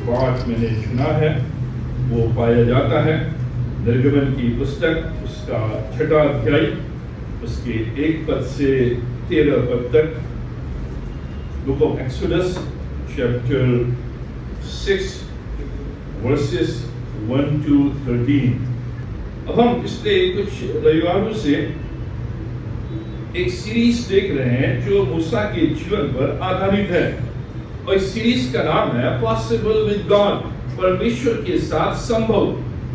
पाठ मैंने चुना है वो पाया जाता है निर्गमन की पुस्तक उसका 6वां अध्याय उसके 1 पद से 13 पद तक। Book of exodus chapter 6 versus 1 to 13। अब हम पिछले कुछ रविवारों से एक सीरीज देख रहे हैं जो मूसा के जीवन पर आधारित है और इस सीरीज का नाम है पॉसिबल विद गॉड, परमेश्वर के साथ संभव।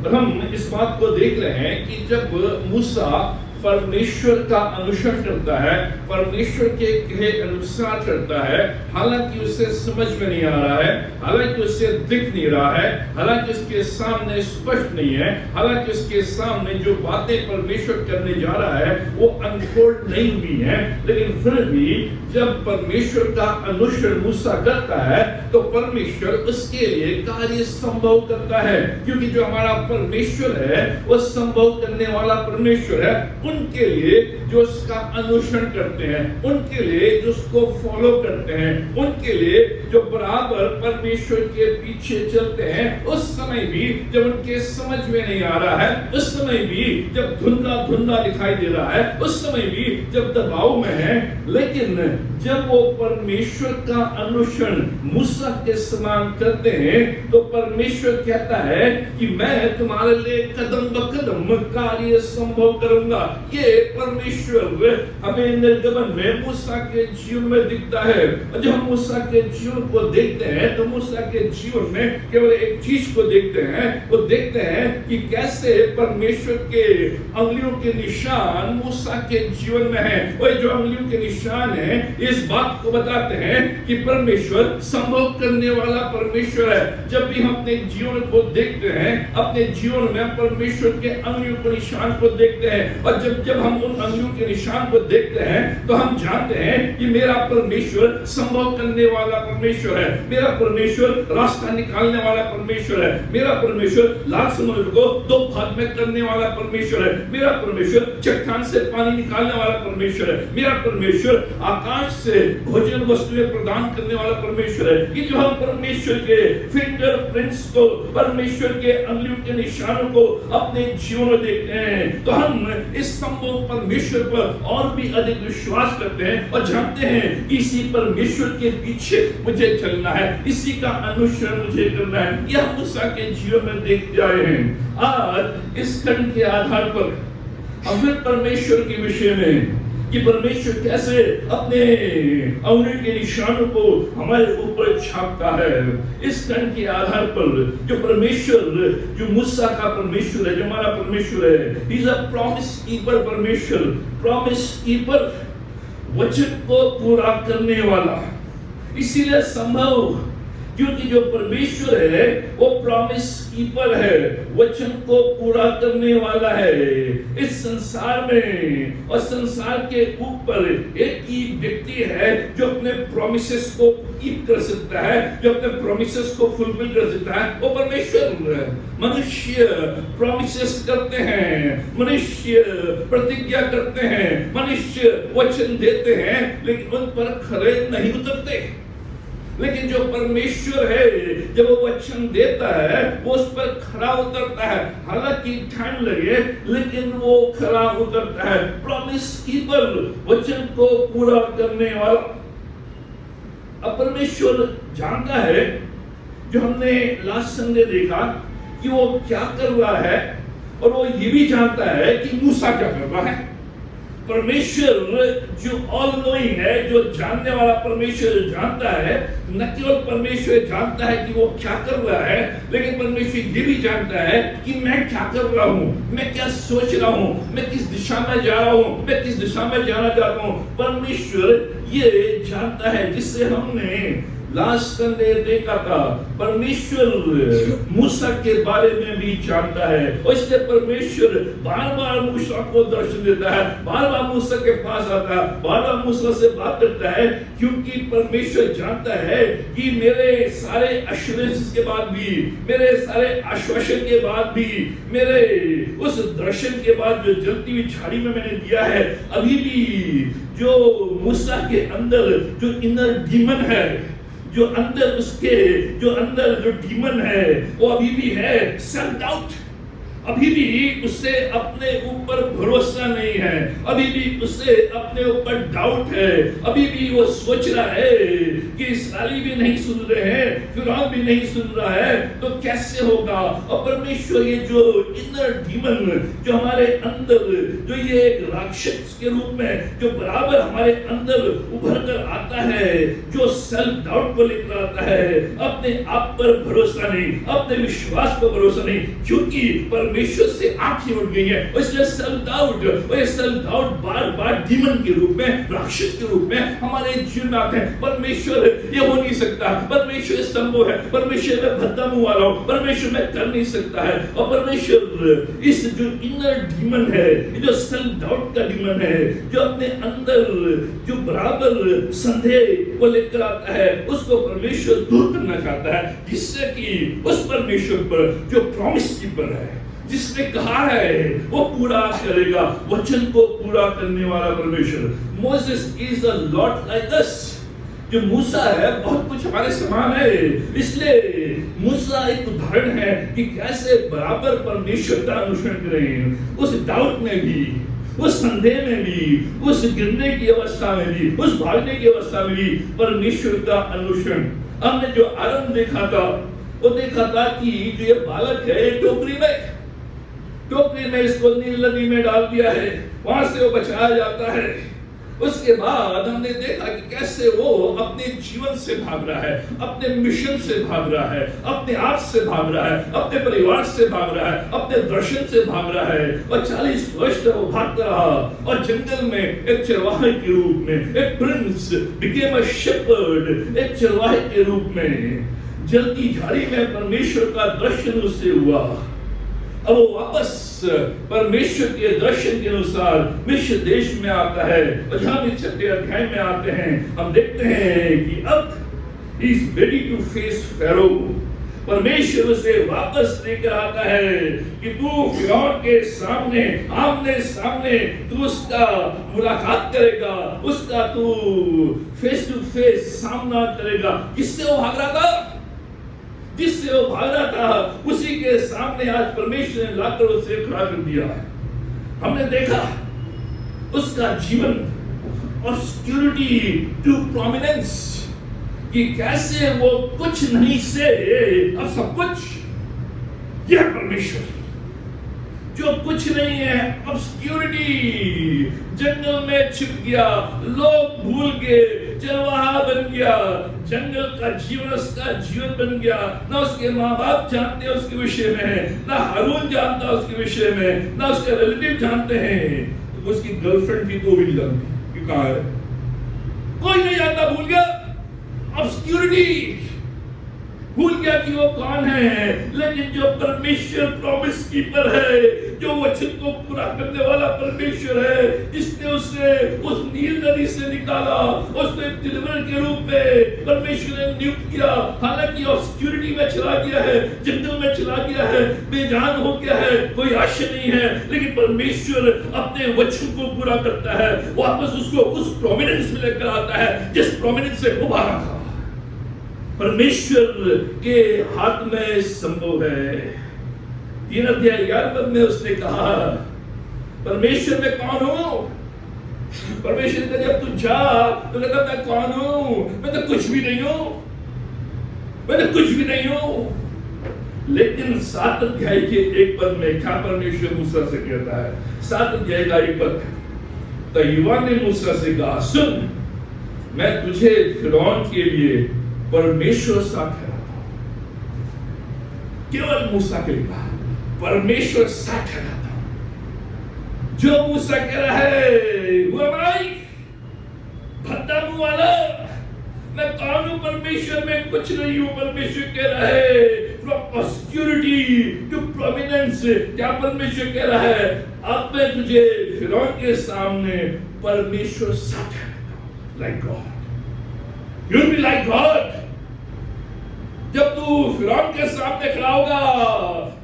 और हम इस बात को देख रहे हैं कि जब मूसा परमेश्वर का अनुसरण करता है, परमेश्वर के कहे अनुसार करता है, हालांकि उसे समझ में नहीं आ रहा है, हालांकि उसे दिख नहीं रहा है, हालांकि उसके सामने स्पष्ट नहीं है, हालांकि उसके सामने जो बातें परमेश्वर करने जा रहा है वो अनफोल्ड नहीं हुई है, लेकिन फिर भी जब परमेश्वर का अनुसरण मूसा करता है तो परमेश्वर उसके लिए कार्य संभव करता है, क्योंकि जो हमारा परमेश्वर है वो संभव करने वाला परमेश्वर है। उनके लिए जो उसका अनुसरण करते हैं, उनके लिए जो उसको फॉलो करते हैं, उनके लिए जो बराबर परमेश्वर के पीछे चलते हैं, उस समय भी जब उनके समझ में नहीं आ रहा है, उस समय भी जब धुंधला धुंधला दिखाई दे रहा है, उस समय भी जब दबाव में है, लेकिन जब वो परमेश्वर का अनुसरण मूसा के समान करते हैं तो परमेश्वर कहता है कि मैं तुम्हारे लिए कदम ब कदम कार्य संभव करूंगा। ये परमेश्वर हमें निर्गमन में मूसा के जीवन में दिखता है। जब हम मूसा के जीवन को देखते हैं तो मूसा के जीवन में केवल एक चीज को देखते हैं, वो देखते हैं कि कैसे परमेश्वर के अंगुलियों के निशान मूसा के जीवन में है। वो जो अंगुलियों के निशान है इस बात को बताते हैं कि परमेश्वर संभव करने वाला परमेश्वर है। जब भी हम अपने जीवन को देखते हैं, अपने जीवन में परमेश्वर के अंगुलियों के निशान को देखते हैं, और जब हम उन अंगुलियों के निशान को देखते हैं तो हम जानते हैं कि मेरा परमेश्वर संभव करने वाला परमेश्वर है, मेरा परमेश्वर रास्ता निकालने वाला परमेश्वर है, मेरा परमेश्वर लाल समुद्र को 2 भाग में करने वाला परमेश्वर है, मेरा परमेश्वर चट्टान से पानी निकालने वाला परमेश्वर है, मेरा परमेश्वर आकाश से भोजन वस्तुएं प्रदान करने वाला परमेश्वर है। कि जो हम परमेश्वर के फिंगरप्रिंट्स को, परमेश्वर के अंगुलियों के निशानों को अपने जीवन में देखते हैं तो हम इस संभव परमेश्वर पर और भी अधिक विश्वास करते हैं और जानते हैं कि इसी परमेश्वर के पीछे मुझे चलना है, इसी का अनुसरण मुझे करना है। यह मूसा के जीवन में देखते आए हैं। आज इस खंड के आधार पर हम फिर परमेश्वर के विषय में कि परमेश्वर कैसे अपने अंगुलियों के निशानों को हमारे ऊपर छापता है, इस खंड के आधार पर जो परमेश्वर, जो मूसा का परमेश्वर है, जो हमारा परमेश्वर है, he is a promise keeper परमेश्वर, प्रॉमिस कीपर, वचन को पूरा करने वाला। इसीलिए संभव, क्योंकि जो परमेश्वर है वो प्रॉमिस कीपर है, वचन को पूरा करने वाला है। इस संसार में और संसार के ऊपर एक ही व्यक्ति है जो अपने प्रॉमिसेस को कीप कर सकता है, जो अपने प्रॉमिसेस को फुलफिल कर सकता है, वो परमेश्वर। मनुष्य प्रॉमिसेस करते हैं, मनुष्य प्रतिज्ञा करते हैं, मनुष्य वचन देते हैं, लेकिन उन पर खरे नहीं उतरते। लेकिन जो परमेश्वर है जब वो वचन देता है वो उस पर खरा उतरता है, हालांकि ठंड लगे लेकिन वो खरा उतरता है। प्रॉमिस कीपर, वचन को पूरा करने वाला। अब परमेश्वर जानता है, जो हमने लास्ट संडे देखा कि वो क्या कर रहा है, और वो ये भी जानता है कि मूसा क्या कर रहा है। परमेश्वर जो ऑल नोइंग है, जो जानने वाला परमेश्वर जानता है, न केवल परमेश्वर जानता है कि वो क्या कर रहा है, लेकिन परमेश्वर ये भी जानता है कि मैं क्या कर रहा हूँ, मैं क्या सोच रहा हूँ, मैं किस दिशा में जा रहा हूँ, मैं किस दिशा में जाना चाहता हूँ। परमेश्वर ये जानता है, जिससे हमने लास्ट संडे देखा था। परमेश्वर मूसा के बारे में भी जानता है, और इसलिए परमेश्वर बार बार मूसा को दर्शन देता है, बार बार मूसा के पास आता है, बार बार मूसा से बात करता है, क्योंकि परमेश्वर जानता है कि मेरे सारे एश्योरेंस के बाद भी, मेरे सारे आश्वासन के बाद भी, मेरे उस दर्शन के बाद जो जलती हुई झाड़ी में मैंने दिया है, अभी भी जो मूसा के अंदर जो इनर डीमन है, जो अंदर उसके जो अंदर जो डीमन है वो अभी भी है सेल्फ डाउट। अभी भी उसे अपने ऊपर भरोसा नहीं है, अभी भी उसे अपने ऊपर डाउट है, अभी भी वो सोच रहा है कि इस्राएली भी नहीं सुन रहे हैं, फिरौन भी नहीं सुन रहा है, तो कैसे होगा। और परमेश्वर ये जो इनर डीमन जो हमारे अंदर जो ये एक राक्षस के रूप में जो बराबर हमारे अंदर उभर कर आता है, जो सेल्फ डाउट को लेकर आता है, अपने आप पर भरोसा नहीं, अपने विश्वास पर भरोसा नहीं, क्योंकि परमेश्वर से आंखें उठ गई है, इसलिए सेल्फ डाउट, और ये सेल्फ डाउट बार बार डीमन के रूप में, राक्षस के रूप में हमारे जीवन में आते हैं। परमेश्वर ये हो नहीं सकता, परमेश्वर संभव है, परमेश्वर में भद्दा मुंह वाला हो, परमेश्वर में कर नहीं सकता है। और परमेश्वर इस जो इनर डीमन है, जो सेल्फ डाउट का डीमन है, जो अपने अंदर जो बराबर संदेह को लेकर आता है, उसको परमेश्वर दूर करना चाहता है, जिससे कि उस परमेश्वर पर जो प्रॉमिस कीपर है, जिसने कहा है वो पूरा करेगा, वचन को पूरा करने वाला परमेश्वर। Moses is a lot like us. जो मूसा है बहुत कुछ हमारे समान है, इसलिए मूसा एक उदाहरण है कि कैसे बराबर परमेश्वर का अनुसरण करें, उस डाउट में भी, उस संदेह में भी, उस गिरने की अवस्था में भी, उस भागने की अवस्था में भी परमेश्वर का अनुसरण। हमने जो आरंभ देखा था वो देखा था कि जो ये बालक है टोकरी में इसको नील नदी में डाल दिया है, वहां से वो बचाया जाता है। उसके बाद हमने देखा कि कैसे वो अपने जीवन से भाग रहा है, अपने मिशन से भाग रहा है, अपने आप से भाग रहा है, अपने परिवार से भाग रहा है, अपने दर्शन से भाग रहा है। और 40 वर्ष तक वो भागता रहा और जंगल में एक चरवाहे के रूप में, एक प्रिंस बिकेम अ शेपर्ड, एक चरवाहे के रूप में जलती झाड़ी में परमेश्वर का दर्शन उससे हुआ। अब वो वापस परमेश्वर के दर्शन के अनुसार मिस्र देश में आता है, और जहां भी 6 अध्याय में आते हैं हम देखते हैं कि अब he is ready to face Pharaoh. परमेश्वर उसे वापस लेकर आता है कि तू फिरौन के सामने आमने सामने तू उसका मुलाकात करेगा, उसका तू फेस टू फेस सामना करेगा। किससे वो भाग रहा था, जिससे वो भाग रहा था, उसी के सामने आज परमेश्वर ने लाकर उसे खड़ा कर दिया है। हमने देखा उसका जीवन और सिक्योरिटी टू प्रोमिनेंस, कि कैसे वो कुछ नहीं से अब सब कुछ। यह परमेश्वर जो कुछ नहीं है अब सिक्योरिटी, जंगल में छिप गया, लोग भूल गए, चरवाहा बन गया, जंगल का जीवन उसका जीवन बन गया। ना उसके माँ बाप जानते हैं उसके विषय में, ना हारून जानता उसके विषय में, ना उसके रिलेटिव जानते हैं। तो उसकी गर्लफ्रेंड भी तो भी नहीं जानती कि कहाँ है, कोई नहीं जानता, भूल गया। अब सिक्योरिटी भूल गया कि वो कौन है। लेकिन जो परमेश्वर प्रॉमिस कीपर है, जो वचन को पूरा करने वाला परमेश्वर है, जिसने उसे उस नील नदी से निकाला, उसने डिलीवर के रूप में परमेश्वर ने नियुक्त किया। हालांकि ऑब्सक्यूरिटी में चला गया है, जंगल में चला गया है, बेजान हो गया है, कोई आशा नहीं है, लेकिन परमेश्वर अपने वचन को पूरा करता है, वापस उसको उस प्रोमिनेंस में लेकर आता है जिस प्रोमिनेंस से उभारा था। परमेश्वर के हाथ में संभव है। 3 अध्याय 11 पद में उसने कहा, परमेश्वर में कौन हूं? परमेश्वर ने जब तू जा तो कहता मैं कौन हूं? मैं तो कुछ भी नहीं हूं, मैं तो कुछ भी नहीं हूं। लेकिन 7 अध्याय के 1 पद में क्या परमेश्वर मूसा से कहता है? 7 अध्याय का 1 पद, तो युवा ने मूसा से कहा, सुन, मैं तुझे फिरौन के लिए परमेश्वर सा ठहराता हूं। केवल मूसा के लिए कहा, परमेश्वर सा ठहराता हूं। जो मूसा कह रहा है वो भाई भद्दा मुंह वाला, मैं कौन हूं? परमेश्वर में कुछ नहीं हूं। परमेश्वर कह रहा है फ्रॉम ऑब्सक्यूरिटी टू प्रोमिनेंस। क्या परमेश्वर कह रहा है? अब मैं तुझे फिरौन के सामने परमेश्वर सा ठहराता हूं, like God. You will be like God। जब तू फिरौन के सामने खड़ा होगा,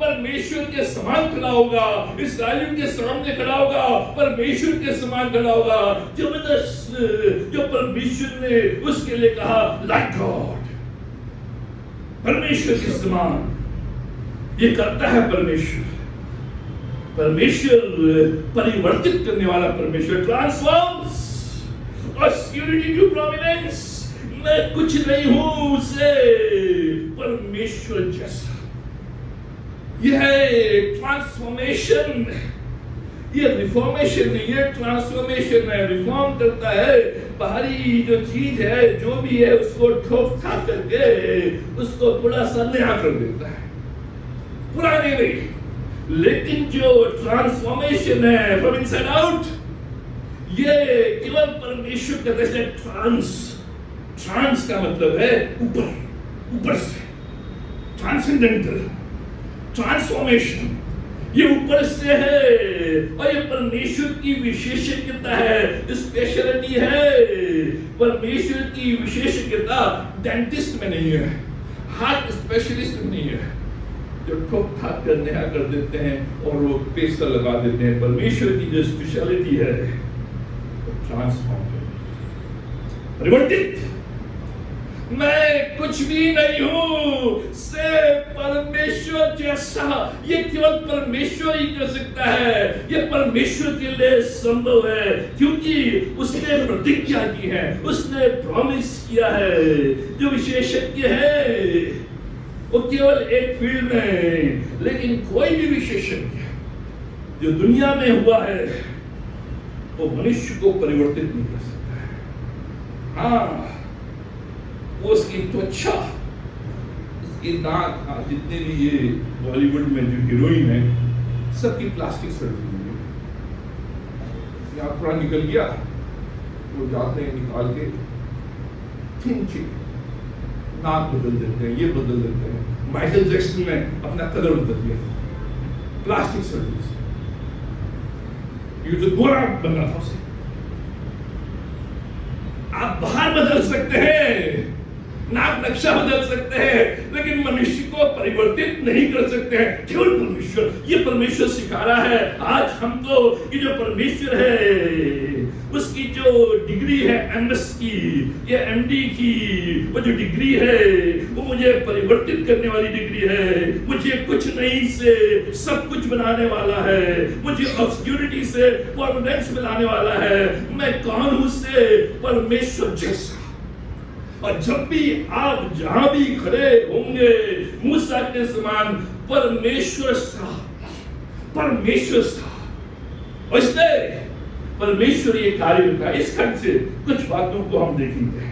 परमेश्वर के समान खड़ा होगा, इस्राएलियों के सामने खड़ा होगा, परमेश्वर के समान खड़ा होगा। जो परमेश्वर ने उसके लिए कहा, like God। परमेश्वर के समान ये करता है परमेश्वर। परिवर्तित करने वाला परमेश्वर, ट्रांसफॉर्म्स ऑब्सक्यूरिटी टू प्रोमिनेंस। मैं कुछ नहीं हूं उसे परमेश्वर जैसा। यह है ट्रांसफॉर्मेशन, ये रिफॉर्मेशन नहीं है, ट्रांसफॉर्मेशन है। रिफॉर्म करता है, बाहरी जो चीज है जो भी है उसको ठोक ठाक करके उसको थोड़ा सा नया कर देता है, पुराने नहीं। लेकिन जो ट्रांसफॉर्मेशन है फ्रॉम इनसाइड आउट, ये केवल परमेश्वर का दृष्टि। ट्रांस का मतलब है ऊपर, ऊपर से, ट्रांसेंडेंटल ट्रांसफॉर्मेशन, ये ऊपर से है और ये परमेश्वर की विशेषज्ञता है, स्पेशलिटी है। परमेश्वर की विशेषज्ञता डेंटिस्ट में नहीं है, हार्ट स्पेशलिस्ट में नहीं है, जो ठोक ठाक कर नया कर देते हैं और वो पैसा लगा देते हैं। परमेश्वर की जो स्पेशलिटी है वो ट्रांसफॉर्म, परिवर्तित। मैं कुछ भी नहीं हूं से परमेश्वर जैसा, ये केवल परमेश्वर ही कर सकता है। ये परमेश्वर के लिए संभव है क्योंकि उसने प्रतिज्ञा की है, उसने प्रॉमिस किया है। जो विशेषज्ञ है वो केवल एक फील्ड में, लेकिन कोई भी विशेषज्ञ जो दुनिया में हुआ है वो मनुष्य को परिवर्तित नहीं कर सकता है। हाँ, वो उसकी त्वचा, उसकी दांत, जितने भी ये बॉलीवुड में जो हीरोइन है सबकी प्लास्टिक सर्जरी है। यहाँ थोड़ा निकल गया, वो जाते हैं निकाल के नाक बदल देते हैं, ये बदल देते हैं। माइकल जैक्सन ने अपना कलर बदल दिया प्लास्टिक सर्जरी से, ये तो गोरा बनना था उसे। आप बाहर बदल सकते हैं, नाक नक्शा बदल सकते हैं, लेकिन मनुष्य को परिवर्तित नहीं कर सकते हैं, केवल परमेश्वर। ये परमेश्वर सिखा रहा है आज हमको कि जो परमेश्वर है उसकी जो डिग्री है एमएस की, ये एमडी की, वो जो डिग्री है वो मुझे परिवर्तित करने वाली डिग्री है। मुझे कुछ नहीं से सब कुछ बनाने वाला है, मुझे ऑब्सक्यूरिटी से परमानेंस मिलाने वाला है। मैं कौन हूं से परमेश्वर जैसा। और जब भी आप जहां भी खड़े होंगे मूसा के समान परमेश्वर सा, परमेश्वर सा। और इसलिए परमेश्वर ये कार्य करता है। इस खंड से कुछ बातों को हम देखेंगे,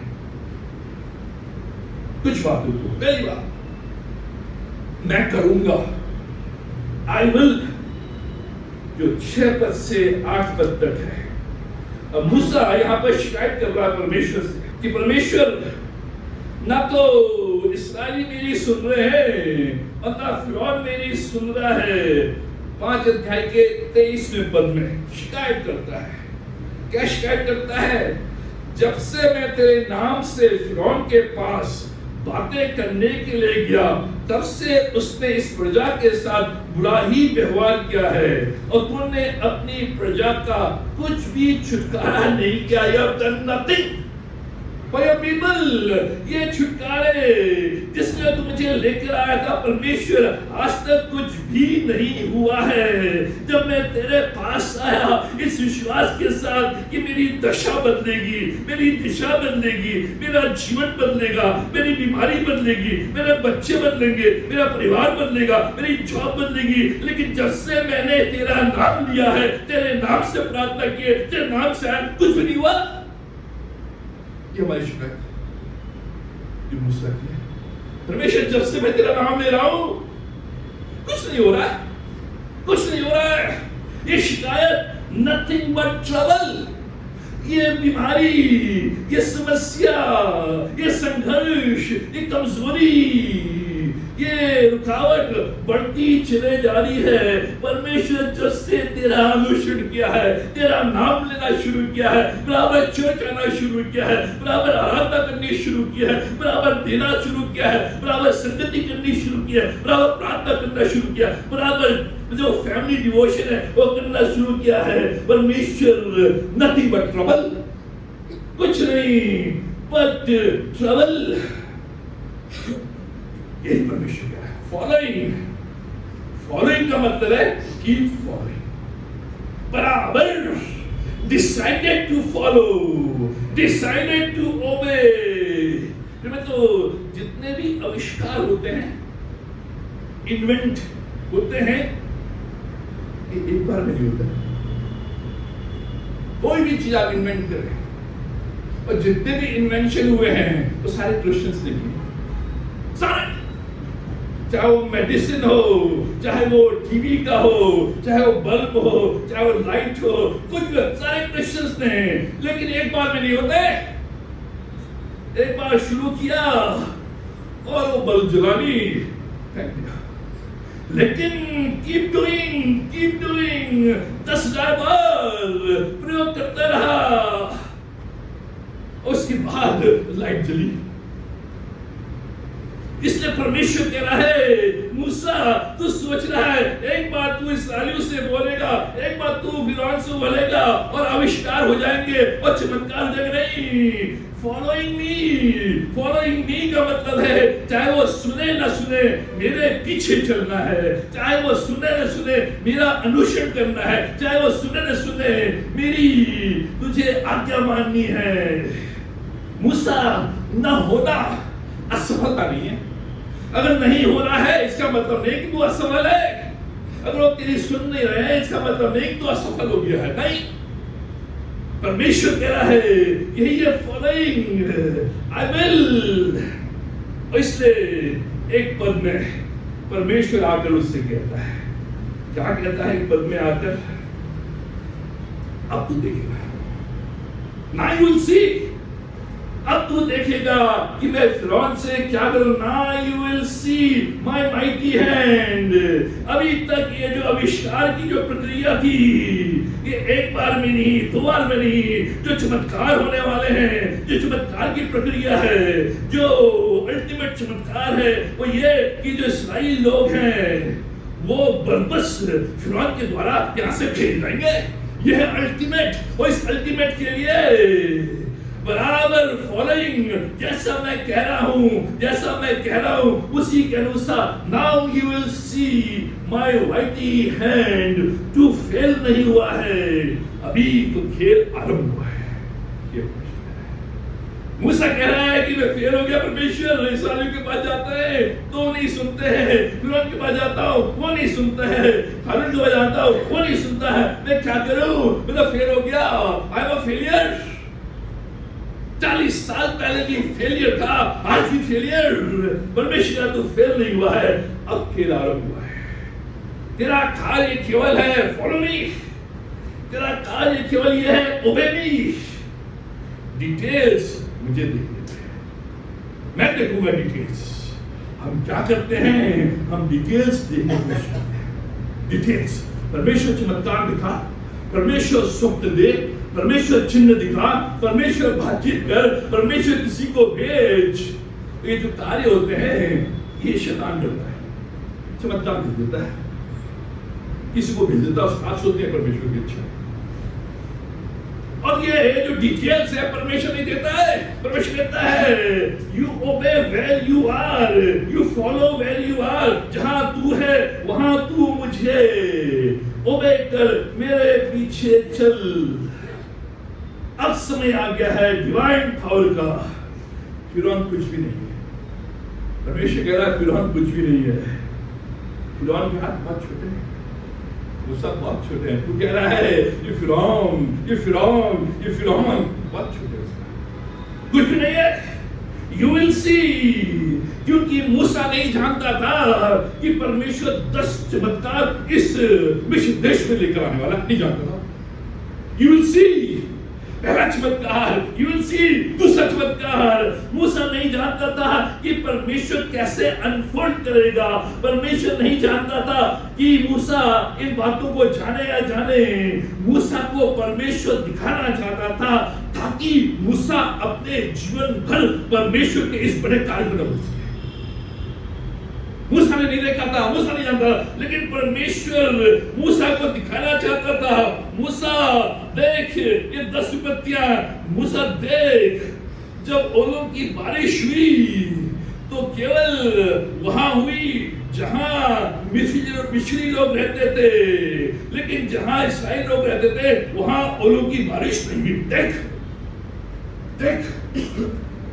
कुछ बातों को। पहली बात मैं करूंगा, आई विल, जो 6 पद से 8 पद तक है। अब मूसा यहां पर शिकायत कर रहा है परमेश्वर से कि परमेश्वर ना तो इस्राएली मेरी सुन रहे हैं और ना फिरौन मेरी सुन रहा है। 5 अध्याय के 23वें पद में शिकायत करता है। क्या शिकायत करता है? जब से मैं तेरे नाम से फिरौन के पास बातें करने के लिए गया, तब से उसने इस प्रजा के साथ बुरा ही व्यवहार किया है और तूने अपनी प्रजा का कुछ भी छुटकारा नहीं किया। You have done nothing for your people। ये छुटकारे जिसमें तू मुझे लेकर आया था परमेश्वर, आज तक कुछ भी नहीं हुआ है। जब मैं तेरे पास आया इस विश्वास के साथ कि मेरी दशा बदलेगी, मेरी दिशा बदलेगी, मेरा जीवन बदलेगा, मेरी बीमारी बदलेगी, मेरे बच्चे बदलेंगे, मेरा परिवार बदलेगा, मेरी जॉब बदलेगी, लेकिन जब से मैंने तेरा नाम लिया है, तेरे नाम से प्रार्थना की है, तेरे नाम से आया, कुछ भी नहीं हुआ। ये हमारी शिकायत जो मूसा की है। परमेश्वर जब से मैं तेरा नाम ले रहा हूं कुछ नहीं हो रहा है, कुछ नहीं हो रहा है। ये शिकायत नथिंग बट ट्रबल। ये बीमारी, ये समस्या, ये संघर्ष, ये कमजोरी, ये रुकावट बढ़ती चले जा रही है। परमेश्वर जब से तेरा अनुसरण किया है, तेरा नाम लेना शुरू किया है, बराबर चर्च आना शुरू किया है, बराबर आराधना करनी शुरू किया है, बराबर देना शुरू किया है, बराबर संगति करनी शुरू किया है, बराबर प्रार्थना करना शुरू किया, बराबर जो फैमिली डिवोशन है वो करना शुरू किया है। परमेश्वर नथिंग बट ट्रबल, कुछ नहीं बट ट्रबल। यही परमेश्वर कह रहा है। फॉलोइंग, फॉलोइंग का मतलब है कीप फॉलोइंग, बराबर, decided to follow, decided to obey. तो जितने भी आविष्कार होते हैं, इन्वेंट होते हैं, एक बार में नहीं होता है। कोई भी चीज आप इन्वेंट करें, और जितने भी इन्वेंशन हुए हैं वो सारे क्रिश्चियंस ने किए, सारे, चाहे वो मेडिसिन हो, चाहे वो टीवी का हो, चाहे वो बल्ब हो, चाहे वो लाइट हो, कुछ भी, सारे क्रिश्चियंस ने। लेकिन एक बार में नहीं होते, एक बार शुरू किया और वो बल्ब जलानी फेंक दिया। लेकिन कीप डूइंग 10,000 बार प्रयोग करता रहा, उसके बाद लाइट जली। इसलिए परमेश्वर कह रहा है, मूसा तू सोच रहा है एक बार तू इस्राएलियों से बोलेगा, एक बार तू फिरौन से बोलेगा और आविष्कार हो जाएंगे और चमत्कार हो जाएंगे। नहीं, फॉलोइंग मी का मतलब है चाहे वो सुने ना सुने मेरे पीछे चलना है, चाहे वो सुने ना सुने मेरा अनुसरण करना है, चाहे वो सुने ना सुने मेरी तुझे आज्ञा माननी है। मूसा, ना होना असफलता नहीं है। अगर नहीं हो रहा है इसका मतलब नहीं कि तू असफल है, अगर वो तेरी सुन नहीं रहे हैं इसका मतलब नहीं कि तू असफल हो गया है। नहीं, परमेश्वर कह रहा है यही है फॉलोइंग, आई विल। और इसलिए एक पद में परमेश्वर आकर उससे कहता है, क्या कहता है एक पद में आकर, अब तू देखेगा, ना यू विल सी, अब तू देखेगा कि मैं फिरौन से क्या करूं। ना you will see my mighty hand. अभी तक ये जो आविष्कार की जो प्रक्रिया थी, ये एक बार में नहीं, 2 बार में नहीं, जो चमत्कार होने वाले हैं, जो चमत्कार की प्रक्रिया है, जो अल्टीमेट चमत्कार है, वो ये कि जो इस्राएली लोग हैं वो बरबस फिरौन के द्वारा यहां से भेज जाएंगे। ये है अल्टीमेट। और इस अल्टीमेट के लिए बराबर फॉलोइंग, जैसा मैं कह रहा हूं उसी के अनुसार, now you will see my mighty hand. तू फेल नहीं हुआ है, अभी तो खेल आरंभ हुआ है। मूसा कह रहा है कि मैं फेल हो गया, परमेश्वर इस्राएलियों के पास जाता है तो नहीं सुनते हैं, फिरौन के पास जाता हूं वो नहीं सुनता है, हारून के पास जाता हूं वो नहीं सुनता है, मैं क्या करूं, मैं तो फेल हो गया, आई एम अ फेलियर। 40 साल पहले भी फेलियर था, आज भी फेलियर। परमेश्वर तो फेल नहीं हुआ है, अब खेल आरंभ हुआ है। तेरा कार्य केवल है फॉलो मी, तेरा कार्य केवल ये है ओबे मी। डिटेल्स मुझे देखने दे, मैं देखूंगा डिटेल्स। हम क्या करते हैं, हम डिटेल्स देखने की कोशिश करते हैं। डिटेल्स, परमेश्वर चमत्कार दिखा, परमेश्वर स्वप्न दे, परमेश्वर चिन्ह दिखा, परमेश्वर बातचीत कर, परमेश्वर किसी को भेज। ये जो कार्य होते हैं ये शैतान करता है, चमत्कार भेज देता है, किसी को भेज देता है, आप सोचते हैं परमेश्वर की इच्छा। और ये जो डिटेल्स है परमेश्वर नहीं देता है, परमेश्वर कहता है you obey where you are, you follow where you are. जहां तू है वहां तू मुझे ओबे कर, मेरे पीछे चल। अब समय आ गया है डिवाइन पावर का। फिरौन कुछ भी नहीं है, परमेश्वर कह रहा है फिरौन कुछ भी नहीं है। फिरौन के हाथ बहुत छोटे हैं, वो सब बहुत छोटे हैं। तू कह रहा है ये फिरौन बहुत छोटे हैं, कुछ भी नहीं है। यू विल सी, क्योंकि मूसा नहीं जानता था कि परमेश्वर 10 चमत्कार इस मिस्र देश में लेकर आने वाला, नहीं जानता था। यू विल सी, पहला चमत्कार, यू विल सी दूसरा चमत्कार। मूसा नहीं जानता था कि परमेश्वर कैसे अनफोल्ड करेगा, परमेश्वर नहीं जानता था कि मूसा इन बातों को जाने या जाने। मूसा को परमेश्वर दिखाना चाहता था ताकि मूसा अपने जीवन भर परमेश्वर के इस बड़े कार्य में न। मूसा ने नहीं देखा था, मूसा नहीं जानता, लेकिन परमेश्वर मूसा को दिखाना चाहता था। मूसा देख ये 10 विपत्तियां, मूसा देख जब ओलों की बारिश हुई तो वो केवल वहां हुई जहां मिस्री लोग रहते थे, लेकिन जहां ईसाई लोग रहते थे वहां ओलों की बारिश नहीं हुई। देख देख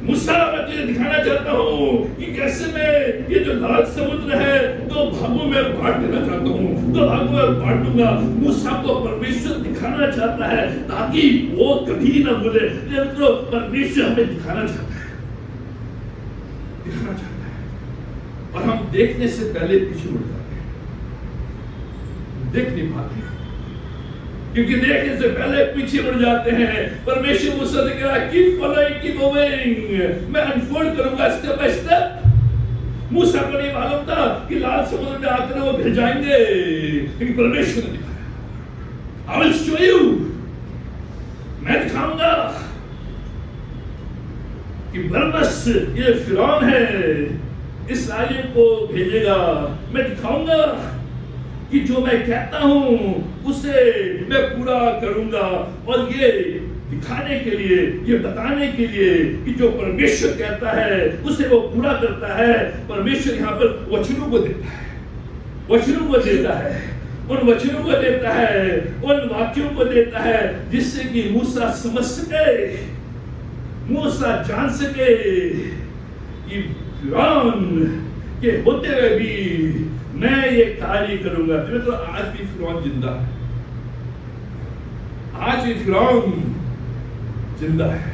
मूसा, मैं तुझे दिखाना चाहता हूँ कि कैसे मैं ये जो लाल समुद्र है दो भागों में बांट देना चाहता हूँ, दो भागों में बांट दूंगा। मूसा को परमेश्वर दिखाना चाहता है ताकि वो कभी ना भूले। तो परमेश्वर हमें दिखाना चाहता है, दिखाना चाहता है, और हम देखने से पहले पीछे मुड़ जाते हैं, देख नहीं पाते, क्योंकि देखने से पहले पीछे मुड़ जाते हैं। परमेश्वर मूसा से कह रहा है कीप फॉलोइंग, कीप मूविंग, मैं अनफोल्ड करूंगा स्टेप बाय स्टेप। मूसा को नहीं मालूम था कि लाल समुद्र में आकर वो गिर जाएंगे, लेकिन परमेश्वर ने दिखाया, आई विल शो यू, मैं दिखाऊंगा कि बरनस ये फिरौन है, इस्राएलियों को भेजेगा। मैं दिखाऊंगा कि जो मैं कहता हूं उसे मैं पूरा करूंगा। और ये दिखाने के लिए, ये बताने के लिए कि जो परमेश्वर कहता है उसे वो पूरा करता है। परमेश्वर यहाँ पर वचनों को देता है, वचनों को देता है, उन वचनों को देता है, उन वाक्यों को देता है, जिससे कि मूसा समझ सके, मूसा जान सके कि फिरौन के होते हुए भी मैं ये कार्य करूंगा। तो आज भी फिरौन जिंदा है, आज भी फिरौन जिंदा है।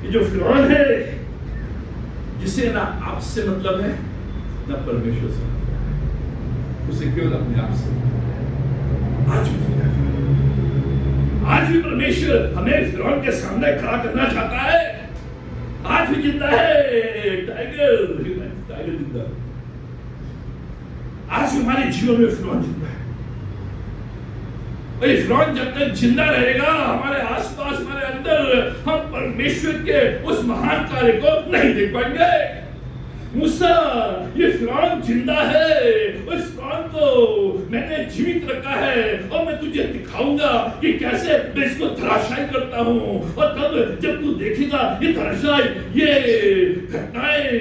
ये जो फिरौन है जिसे ना आपसे मतलब है ना परमेश्वर से, उसे केवल अपने आप से, आज भी जिंदा है। आज भी परमेश्वर हमें फिरौन के सामने खड़ा करना चाहता है, आज भी जिंदा है। टाइगर जिंदा है, आज हमारे जीवन में फिरौन जिंदा है। और फिरौन जब तक जिंदा रहेगा हमारे आसपास, हमारे अंदर, हम परमेश्वर के उस महान कार्य को नहीं देख पाएंगे। मूसा, ये फिरौन जिंदा है, उस फिरौन को मैंने जीवित रखा है, और मैं तुझे दिखाऊंगा कि कैसे मैं इसको धराशायी करता हूं। और तब जब तू देखेगा ये धराशायी, ये घटनाएं,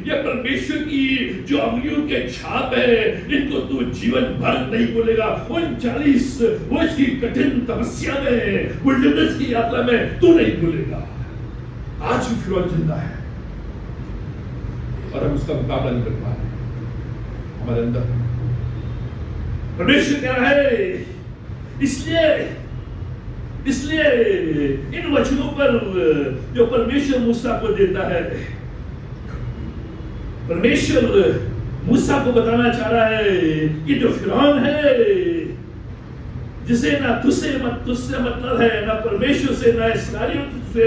ये परमेश्वर की जो अंगुलियों के छाप है, इनको तू जीवन भर नहीं भूलेगा। उन 40 वर्ष की कठिन तपस्या में, विल्डरनेस की यात्रा में तू नहीं भूलेगा। आज भी फिरौन जिंदा है और हम उसका मुकाबला नहीं कर पा रहे हमारे अंदर। परमेश्वर कह रहा है, इसलिए इन वचनों पर जो परमेश्वर मूसा को देता है, परमेश्वर मूसा को बताना चाह रहा है कि जो फिरौन है, जिसे ना तुझसे मतलब है, ना परमेश्वर से, ना इस्राएलियों से,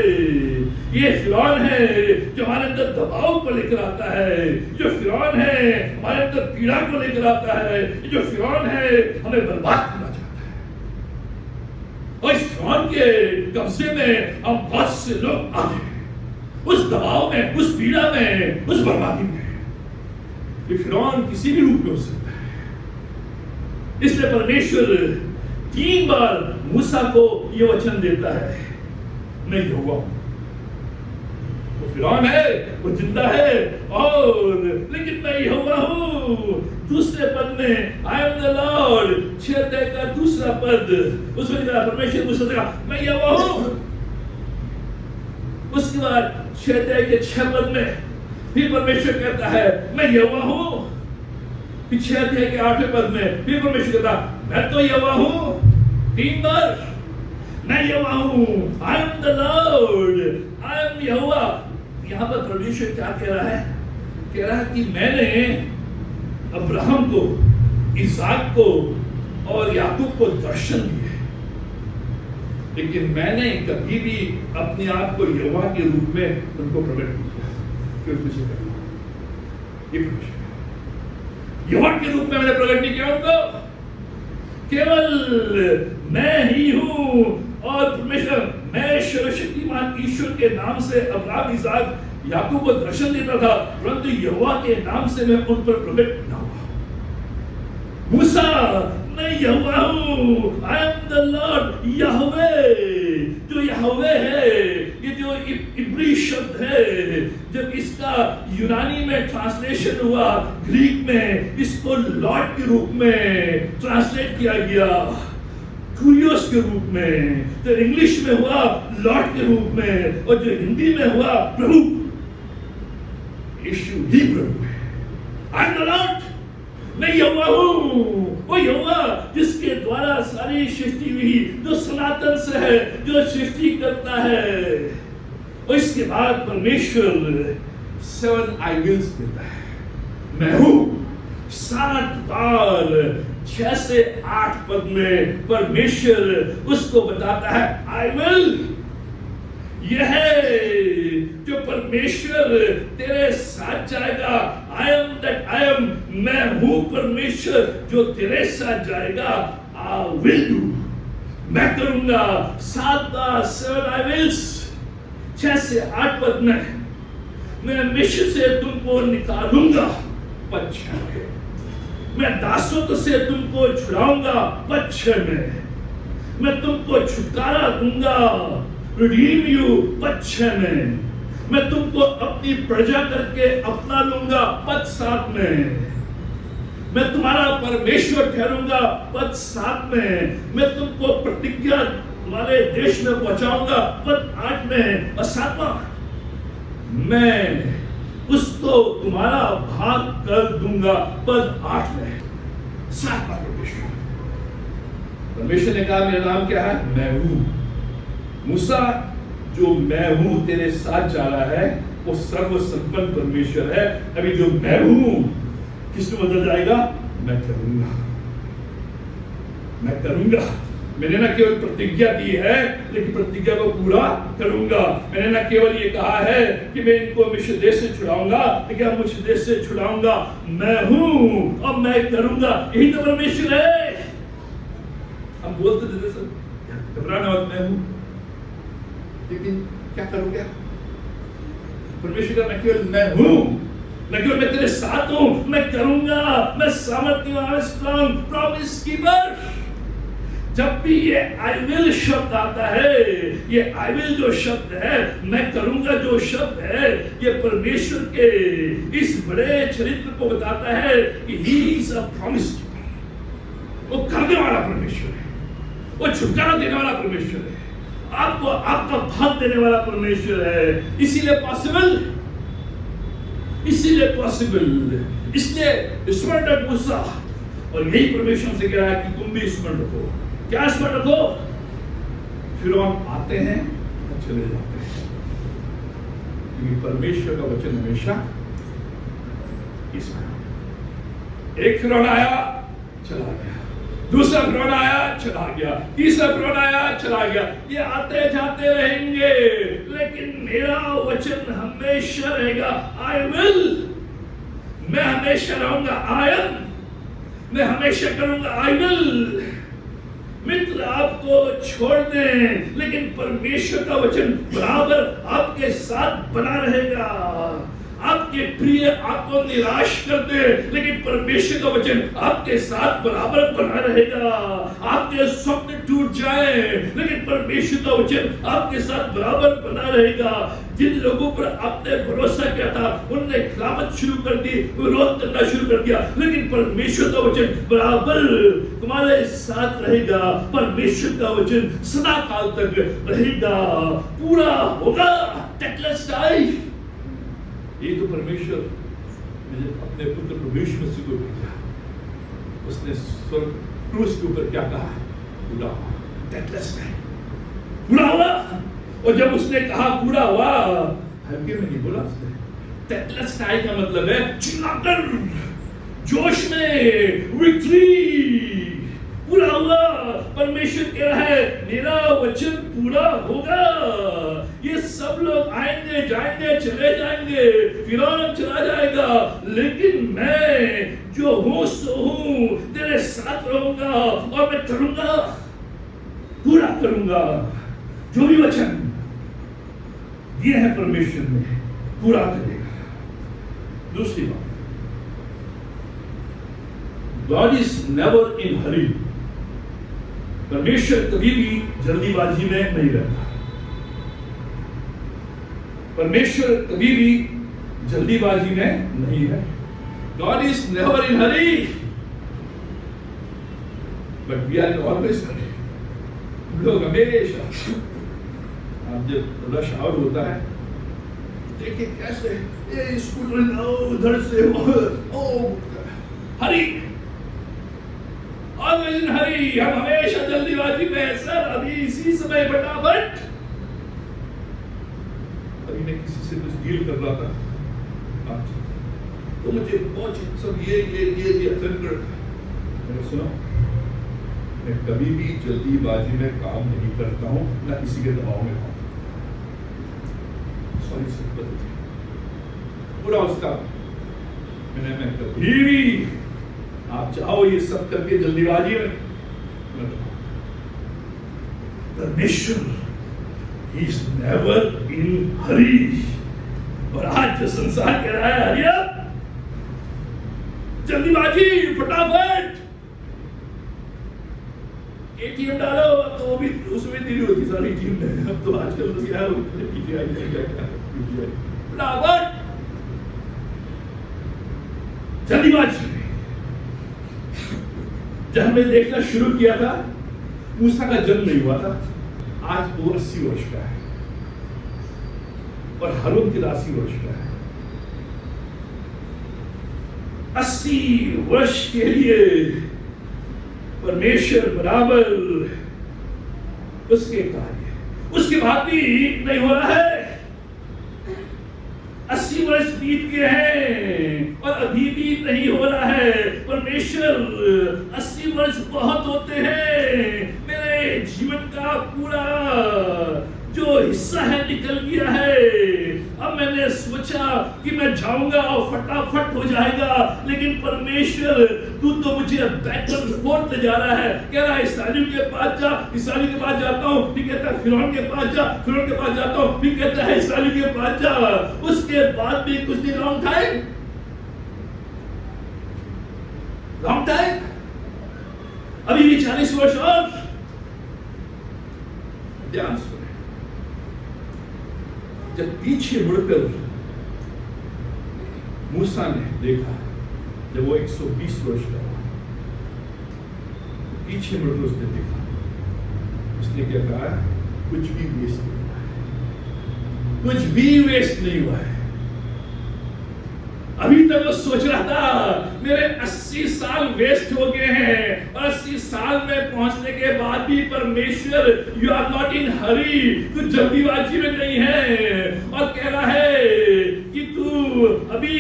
ये फिरौन है जो हमारे अंदर दबाव को लेकर आता है, जो फिरौन है हमारे अंदर पीड़ा को लेकर आता है, जो फिरौन है हमें बर्बाद करना चाहता है। और इस फिरौन के कब्जे में हम बहुत से लोग आ गए, उस दबाव में, उस पीड़ा में, उस बर्बादी में। ये फिरौन किसी भी रूप में हो सकता है। इसलिए परमेश्वर 3 बार मूसा को ये वचन देता है, मैं यहोवा हूं। वो फिरौन है, वो जिंदा है, और लेकिन मैं यहोवा हूं। दूसरे पद में आई एम द लॉर्ड, 6 अध्याय का दूसरा पद, उसमें परमेश्वर मूसा से कहा मैं यहोवा हूं। उसके बाद 6 अध्याय के 6 पद में फिर परमेश्वर कहता है मैं यहोवा हूं। पीछे अध्याय के 8वें पद में फिर परमेश्वर कहता मैं तो यहोवा हूं। 3 बार मैं यहोवा हूं, I am the lord, I am Jehovah. यहां पर परमेश्वर क्या कह रहा है? कह रहा है कि मैंने अब्राहम को, इसहाक को और याकूब को दर्शन दिए, लेकिन मैंने कभी भी अपने आप को यहोवा के रूप में उनको प्रकट नहीं किया। ये यहोवा के रूप में मैंने प्रकट नहीं किया उनको, केवल मैं ही हूं। और परमेश्वर, मैं सर्वशक्तिमान ईश्वर के नाम से अब्राहम, इसहाक, याकूब को दर्शन देता था, परंतु यहोवा के नाम से मैं उन पर प्रकट न हुआ। मूसा, मैं यहोवा हूँ, आई एम द लॉर्ड यहोवे। जो यहोवे है, ये जो इब्री शब्द है, जब इसका यूनानी में ट्रांसलेशन हुआ, ग्रीक में इसको लॉर्ड के रूप में ट्रांसलेट किया गया, क्यूरियोस के रूप में, तो इंग्लिश में हुआ लॉर्ड के रूप में, और जो हिंदी में हुआ प्रभु। यीशु ही प्रभु है। आई एम द लॉर्ड, मैं यहोवा हूँ, वो यहोवा जिसके द्वारा सारी सृष्टि हुई, जो सनातन से है, जो सृष्टि करता है। और इसके बाद परमेश्वर 7 I wills देता है। मैं हूँ 7 बार 6 से 8 पद में परमेश्वर उसको बताता है आई विल। यह जो परमेश्वर तेरे साथ जाएगा, I am that I am, मैं हूं परमेश्वर जो तेरे साथ जाएगा, आई विल डू, मैं करूंगा। 7 I wills 6 से 8 पद में, मैं मिस्र से तुमको निकालूंगा, पद 6 में, मैं दासत्व से तुमको छुड़ाऊंगा, पद 6 में, मैं तुमको छुटकारा दूंगा, रिडीम यू, पद 6 में, मैं तुमको अपनी प्रजा करके अपना लूंगा, पद 7 में, मैं तुम्हारा परमेश्वर ठहरूंगा, पद 7 में, मैं तुमको प्रतिज्ञा तुम्हारे देश में पहुंचाऊंगा, पद 8 में, और 7वां, मैं उसको तुम्हारा भाग कर दूंगा, पद 8 में। 7वां परमेश्वर, परमेश्वर ने कहा मेरा नाम क्या है, मैं हूं। मूसा जो मैं हूं तेरे साथ जा रहा है, वो सर्वसंपन्न परमेश्वर है। अभी जो मैं हूं किसमें बदल जाएगा, मैं करूंगा, मैं करूंगा। मैंने ना केवल प्रतिज्ञा दी है, लेकिन प्रतिज्ञा को पूरा करूंगा। मैंने ना केवल ये कहा है कि मैं इनको मिस्र देश से छुड़ाऊंगा, लेकिन मिस्र देश से छुड़ाऊंगा, मैं हूं और मैं करूंगा। यही तो परमेश्वर है। हम बोलते थे सर, घबराना मत, मैं हूं, लेकिन क्या करोगे? परमेश्वर का मैं केवल मैं हूं, मैं केवल मैं तेरे साथ हूं, मैं करूंगा, मैं सामर्थ्यवान, स्ट्रांग, प्रॉमिस कीपर। जब भी ये आई विल शब्द आता है, ये आई विल जो शब्द है, मैं करूंगा जो शब्द है, ये परमेश्वर के इस बड़े चरित्र को बताता है कि he is a promise keeper. वो करने वाला परमेश्वर है, वो छुटकारा देने वाला परमेश्वर है, आपको आपका भाग देने वाला परमेश्वर है। इसीलिए पॉसिबल, इसलिए स्मरण रख मूसा, और यही परमेश्वर से कह रहा है कि तुम भी स्मरण रखो। क्या स्मरण रखो? फिरौन आते हैं और चले जाते हैं, क्योंकि परमेश्वर का वचन हमेशा इसमें। एक फिरौन आया, चला गया, दूसरा फिरौन आया, चला गया, तीसरा फिरौन आया, चला गया। ये आते जाते रहेंगे, लेकिन मेरा वचन हमेशा रहेगा, आई विल। मैं हमेशा रहूंगा, आई एम। मैं हमेशा करूंगा, आई विल। मित्र आपको छोड़ दें, लेकिन परमेश्वर का वचन बराबर आपके साथ बना रहेगा। आपके प्रिय आपको निराश कर दे, लेकिन परमेश्वर का वचन आपके साथ बराबर बना रहेगा। आपके स्वप्न टूट जाए, लेकिन परमेश्वर का वचन आपके साथ बराबर बना रहेगा। जिन लोगों पर आपने भरोसा किया था, उनने खिलाफत शुरू कर दी, विरोध करना शुरू कर दिया, लेकिन परमेश्वर का वचन बराबर तुम्हारे साथ रहेगा। परमेश्वर का वचन सदा काल तक रहेगा, पूरा होगा। टेटलेस्टाई, ये तो परमेश्वर ने अपने पुत्र प्रभु यीशु मसीह को भेजा। उसने स्वर्ग क्रूस के ऊपर क्या कहा? पूरा हुआ, टेटलेस्टाई, पूरा हुआ। और जब उसने कहा पूरा हुआ, हल्के में नहीं बोला उसने। टेटलेस्टाई का मतलब है चिल्लाकर, जोश में, विक्ट्री, पूरा हुआ। परमेश्वर कह रहा है मेरा वचन पूरा होगा। ये सब लोग आएंगे, जाएंगे, चले जाएंगे, फिरौन चला जाएगा, लेकिन मैं जो हूं सो हूं, तेरे साथ रहूंगा और मैं करूंगा, पूरा करूंगा। जो भी वचन दिए हैं परमेश्वर ने, पूरा करेगा। दूसरी बात, God is never in hurry. परमेश्वर कभी भी जल्दीबाजी में नहीं रहता। परमेश्वर कभी भी जल्दीबाजी में नहीं है। God is never in hurry, but we are always in hurry. लोग हमेशा, आप जब रश आवर होता है, देखिए कैसे ये स्कूटर उधर से हरी, ऑलवेज इन हरी। हम हमेशा जल्दीबाजी में, सर अभी इसी समय फटाफट। अभी मैं किसी से कुछ डील कर रहा था, तो मुझे बहुत सब ये मैंने सुना, मैं कभी भी जल्दीबाजी में काम नहीं करता हूं, ना किसी के दबाव में हूं। सॉरी सर, पूरा उसका मैं कभी भी, आप चाहो ये सब करके जल्दीबाजी में, परमेश्वर ही इज नेवर इन हरी। और आज जो संसार कह रहा है हरी अप, जल्दीबाजी, फटाफट एटीएम डालो, तो वो भी उसमें देरी होती सारी टीम में। अब तो आजकल तो क्या पीटीआई फटाफट जल्दीबाजी। जब हमने देखना शुरू किया था, मूसा का जन्म नहीं हुआ था, आज वो 80 वर्ष का है और हारून 83 वर्ष का है। 80 वर्ष के लिए परमेश्वर बराबर उसके कार्य, उसके बाद भी नहीं हो रहा है। 80 वर्ष बीत गए हैं और अभी भी नहीं हो रहा है। परमेश्वर 80 वर्ष बहुत होते हैं, मेरे जीवन का पूरा जो हिस्सा है निकल गया है। अब मैंने सोचा कि मैं जाऊंगा और फटाफट हो जाएगा, लेकिन परमेश्वर तू तो मुझे बैक एंड फोर्थ ले जा रहा है। कह रहा है इसराइलियों के पास जा, इसराइलियों के पास जाता हूँ, फिर कहता है फिरौन के पास जा, फिरौन के पास जाता हूँ, फिर कहता है इसराइलियों के पास जा। उसके बाद भी कुछ दिन लॉन्ग टाइम, अभी भी 40 वर्ष और। ध्यान सुने, जब पीछे मुड़कर मूसा ने देखा, जब वो 120 वर्ष का था, पीछे मुड़कर उसने देखा, उसने क्या कहा, कुछ भी वेस्ट नहीं हुआ है, कुछ भी वेस्ट नहीं हुआ है। अभी तक वो सोच रहा था मेरे 80 साल वेस्ट हो गए हैं, और 80 साल में पहुंचने के बाद भी परमेश्वर यू आर नॉट इन हरी, तू जल्दीबाजी में नहीं है। और कह रहा है कि तू अभी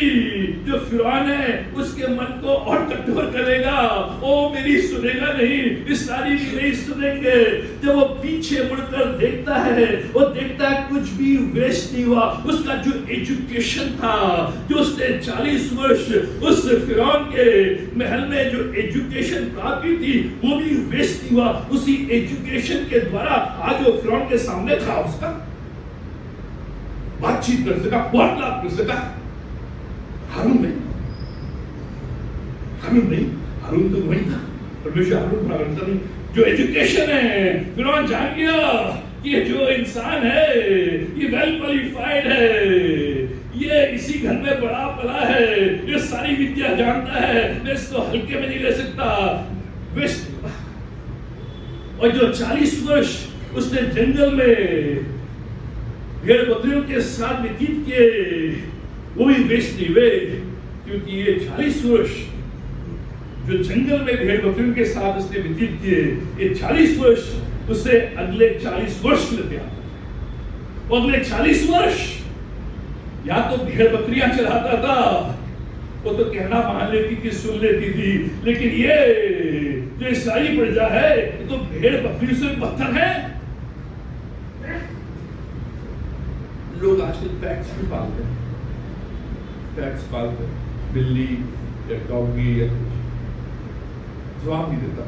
जो फिरौन है उसके मन को और कठोर करेगा, वो मेरी सुनेगा नहीं, इस्राएली भी नहीं सुनेंगे। जब वो पीछे मुड़कर देखता है, वो देखता है कुछ भी वेस्ट नहीं हुआ। उसका जो एजुकेशन था, जो उसने 40 वर्ष उस फिरौन के महल में जो एजुकेशन प्राप्त की थी, वो भी वेस्ट नहीं हुआ। उसी एजुकेशन के द्वारा आज वो फिरौन के सामने था, उसका बातचीत कर सका, वार्तालाप कर सका। हारून नहीं, हारून तो वही था, परमेश्वर हारून को जानता नहीं। जो एजुकेशन है, फिरौन जान गया कि ये जो इंसान है ये वेल क्वालिफाइड है, ये इसी घर में बड़ा पला है, ये सारी विद्या जानता है, मैं इसको हल्के में नहीं ले सकता। वेस्ट। और जो 40 वर्ष उसने जंगल में भेड़ बकरियों के साथ व्यतीत किए, वो भी वेस्ट नहीं हुए, क्योंकि ये 40 वर्ष जो जंगल में भेड़ बकरियों के साथ उसने व्यतीत किए, ये 40 वर्ष उसे अगले 40 वर्ष लेते आता है। अगले 40 वर्ष या तो भेड़ बकरियां चलाता था, वो तो कहना मान लेती थी, सुन लेती थी, लेकिन ये जो ईसाई प्रजा है, ये तो भेड़ बकरी से बदतर है। लोग आजकल पैट्स भी पालते हैं, बिल्ली या डॉगी या कुछ, जवाब नहीं देता,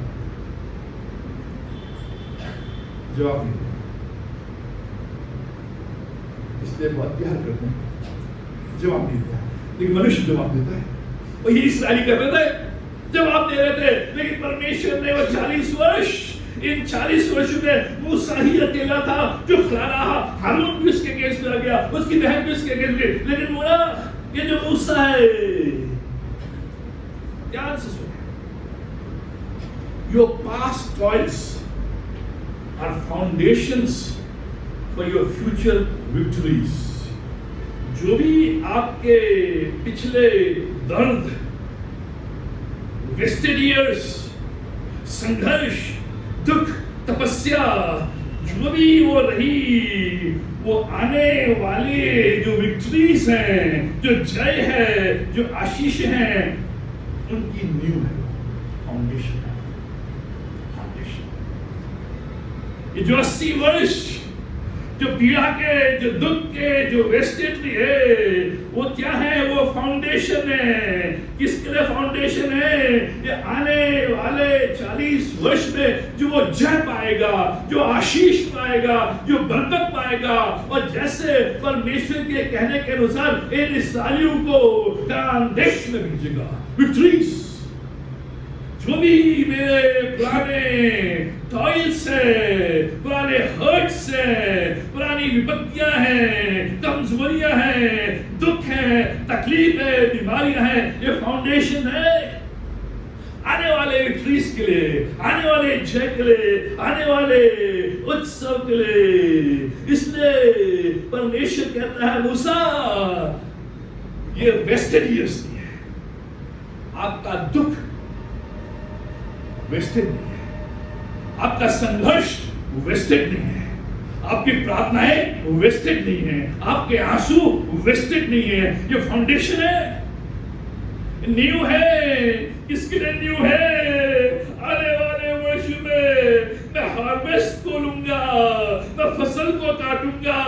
इसलिए बहुत प्यार करते हैं, जवाब नहीं देता, लेकिन मनुष्य जवाब देता है। और ये इस्राएली कर रहे थे, जवाब दे रहे थे, लेकिन परमेश्वर ने वो 40 वर्ष इन 40 वर्षों में मूसा ही अकेला था जो खड़ा रहा। हारून भी उसके केस में आ गया, उसकी बहन भी उसके केस में, लेकिन बोला ये जो मूसा है, ध्यान से सुनो, your past toils are foundations for your future victories. जो भी आपके पिछले दर्द, वेस्टेड ईयर्स, संघर्ष, दुख, तपस्या, जो भी वो रही, वो आने वाले जो विक्ट्रीज हैं, जो जय है, जो आशीष हैं, उनकी नींव है, फाउंडेशन है, फाउंडेशन। ये जो 80 वर्ष जो पीड़ा के, जो दुख के, जो वेस्टेज भी है, वो क्या है? वो फाउंडेशन है। किसके लिए फाउंडेशन है? ये आने वाले 40 वर्ष में जो वो जय पाएगा, जो आशीष पाएगा, जो बरकत पाएगा, और जैसे परमेश्वर के कहने के अनुसार इन इस्राएलियों को कनान देश में भेजेगा, विक्ट्रीज। जो भी मेरे पुराने टॉयल्स है, पुराने हर्ट्स है, पुरानी विपत्तियां हैं, कमजोरियां हैं, दुख है, तकलीफ है, बीमारियां हैं, ये फाउंडेशन है आने वाले विक्ट्रीज के लिए, आने वाले जय के लिए, आने वाले उत्सव के लिए। इसलिए परमेश्वर कहता है मूसा, ये वेस्टेड ईयर्स नहीं है, आपका दुख वेस्टेड नहीं है, आपका संघर्ष वेस्टेड नहीं है, आपकी प्रार्थनाएं वेस्टेड नहीं है, आपके आंसू वेस्टेड नहीं है। ये फाउंडेशन है, नींव है। किसके लिए नींव है? आने वाले वर्ष में मैं हार्वेस्ट को लूंगा, मैं फसल को काटूंगा,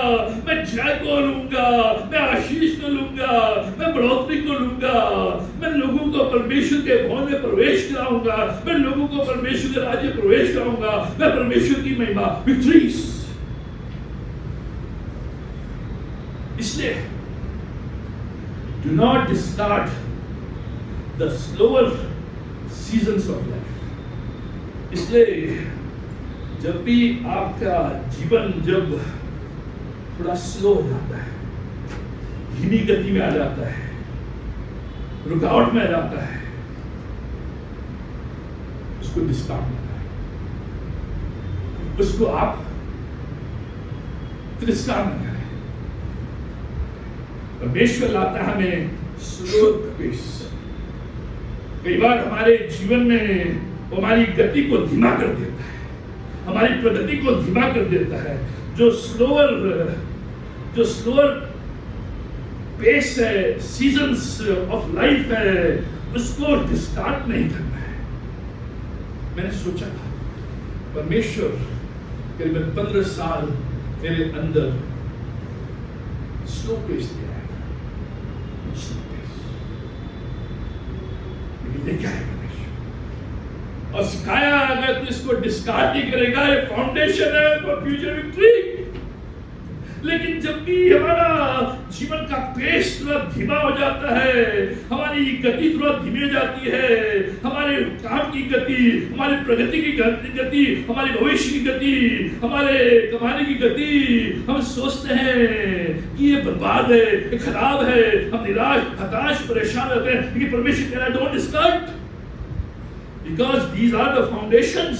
मैं जय को लूंगा, मैं आशीष को लूंगा, मैं बढ़ोतरी को लूंगा, मैं लोगों को परमेश्वर के भवन में प्रवेश कराऊंगा, मैं लोगों को परमेश्वर के राज्य में प्रवेश कराऊंगा, मैं परमेश्वर की महिमा, विक्ट्रीज। इसलिए do not discard the slower seasons of life। इसलिए जब भी आपका जीवन जब थोड़ा स्लो हो जाता है, धीमी गति में आ जाता है, रुकावट में आ जाता है, उसको डिस्कार्ड करना है, उसको आप तिरस्कार न करें। परमेश्वर लाता है हमें स्लो पेस। कई बार हमारे जीवन में वो हमारी गति को धीमा कर देता है, हमारी प्रगति को धीमा कर देता है। जो स्लोअर पेस है, सीजन्स ऑफ लाइफ है, उसको डिस्कार्ड नहीं करना है। मैंने सोचा था परमेश्वर करीबन 15 साल मेरे अंदर स्लो पेस दिया है, क्या है परमेश्वर, और सिखाया अगर तू इसको डिस्कार्ड नहीं करेगा, ये फाउंडेशन है फॉर फ्यूचर विक्ट्री। लेकिन जब भी हमारा जीवन का पेस थोड़ा धीमा हो जाता है, हमारी गति थोड़ा धीमी हो जाती है, हमारे काम की गति, हमारी प्रगति की गति, हमारी भविष्य की गति, हमारे कमाने की गति, हम सोचते हैं कि ये बर्बाद है, ये खराब है, हम निराश, हताश, परेशान रहते हैं। लेकिन परमेश्वर कह रहा है don't discard, because these are the foundations.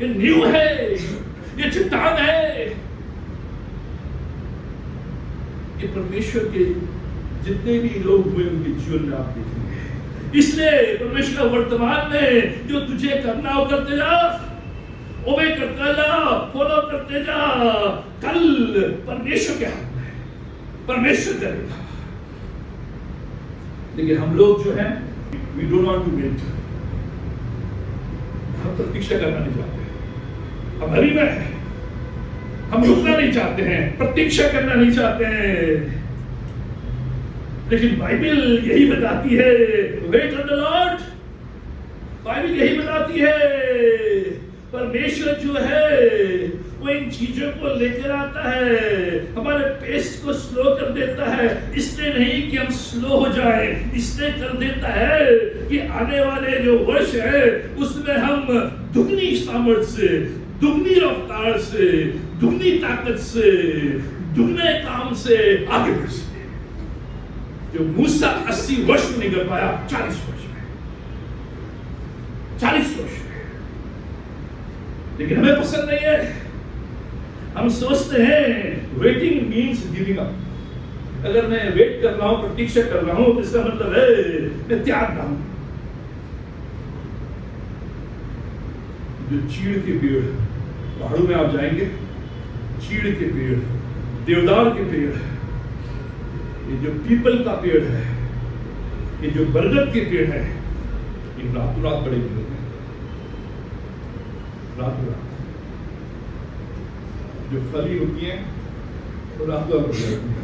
ये न्यू है, ये चट्टान है। ये परमेश्वर के जितने भी लोग हुए उनके जीवन में आप देखेंगे। इसलिए परमेश्वर वर्तमान में जो तुझे करना हो करते जा, ओबे करते जा, फॉलो करते जा। कल परमेश्वर के हाथ में है, परमेश्वर करेगा। लेकिन हम लोग जो है we don't want to wait, हम प्रतीक्षा करना नहीं चाहते, हम हरी में है, हम रुकना नहीं चाहते हैं, प्रतीक्षा करना नहीं चाहते हैं। लेकिन बाइबल यही बताती है wait on the Lord. Bible यही बताती है परमेश्वर जो है वो इन चीजों को लेकर आता है, हमारे पेस को स्लो कर देता है। इसलिए नहीं कि हम स्लो हो जाए, इसलिए कर देता है कि आने वाले जो वर्ष है उसमें हम दुगनी सामर्थ्य से, दुगनी रफ्तार से, दुगनी ताकत से, दुगने काम से आगे बढ़ सके। जो मूसा 80 वर्ष में नहीं कर पाया, 40 वर्ष में, 40 वर्ष में। लेकिन हमें पसंद नहीं है। हम सोचते हैं वेटिंग मीन्स गिविंग अप। अगर मैं वेट कर रहा हूं, प्रतीक्षा कर रहा हूं, तो इसका मतलब है मैं त्याग रहा हूं। जो चीड़ के पेड़, पहाड़ों में आप जाएंगे, चीड़ के पेड़, देवदार के पेड़, ये जो पीपल का पेड़ है, ये जो बरगद के पेड़ है, ये रातों रात बड़े होते हैं, रातों रात। जो फली होती है वो रातों रात बढ़ जाती है।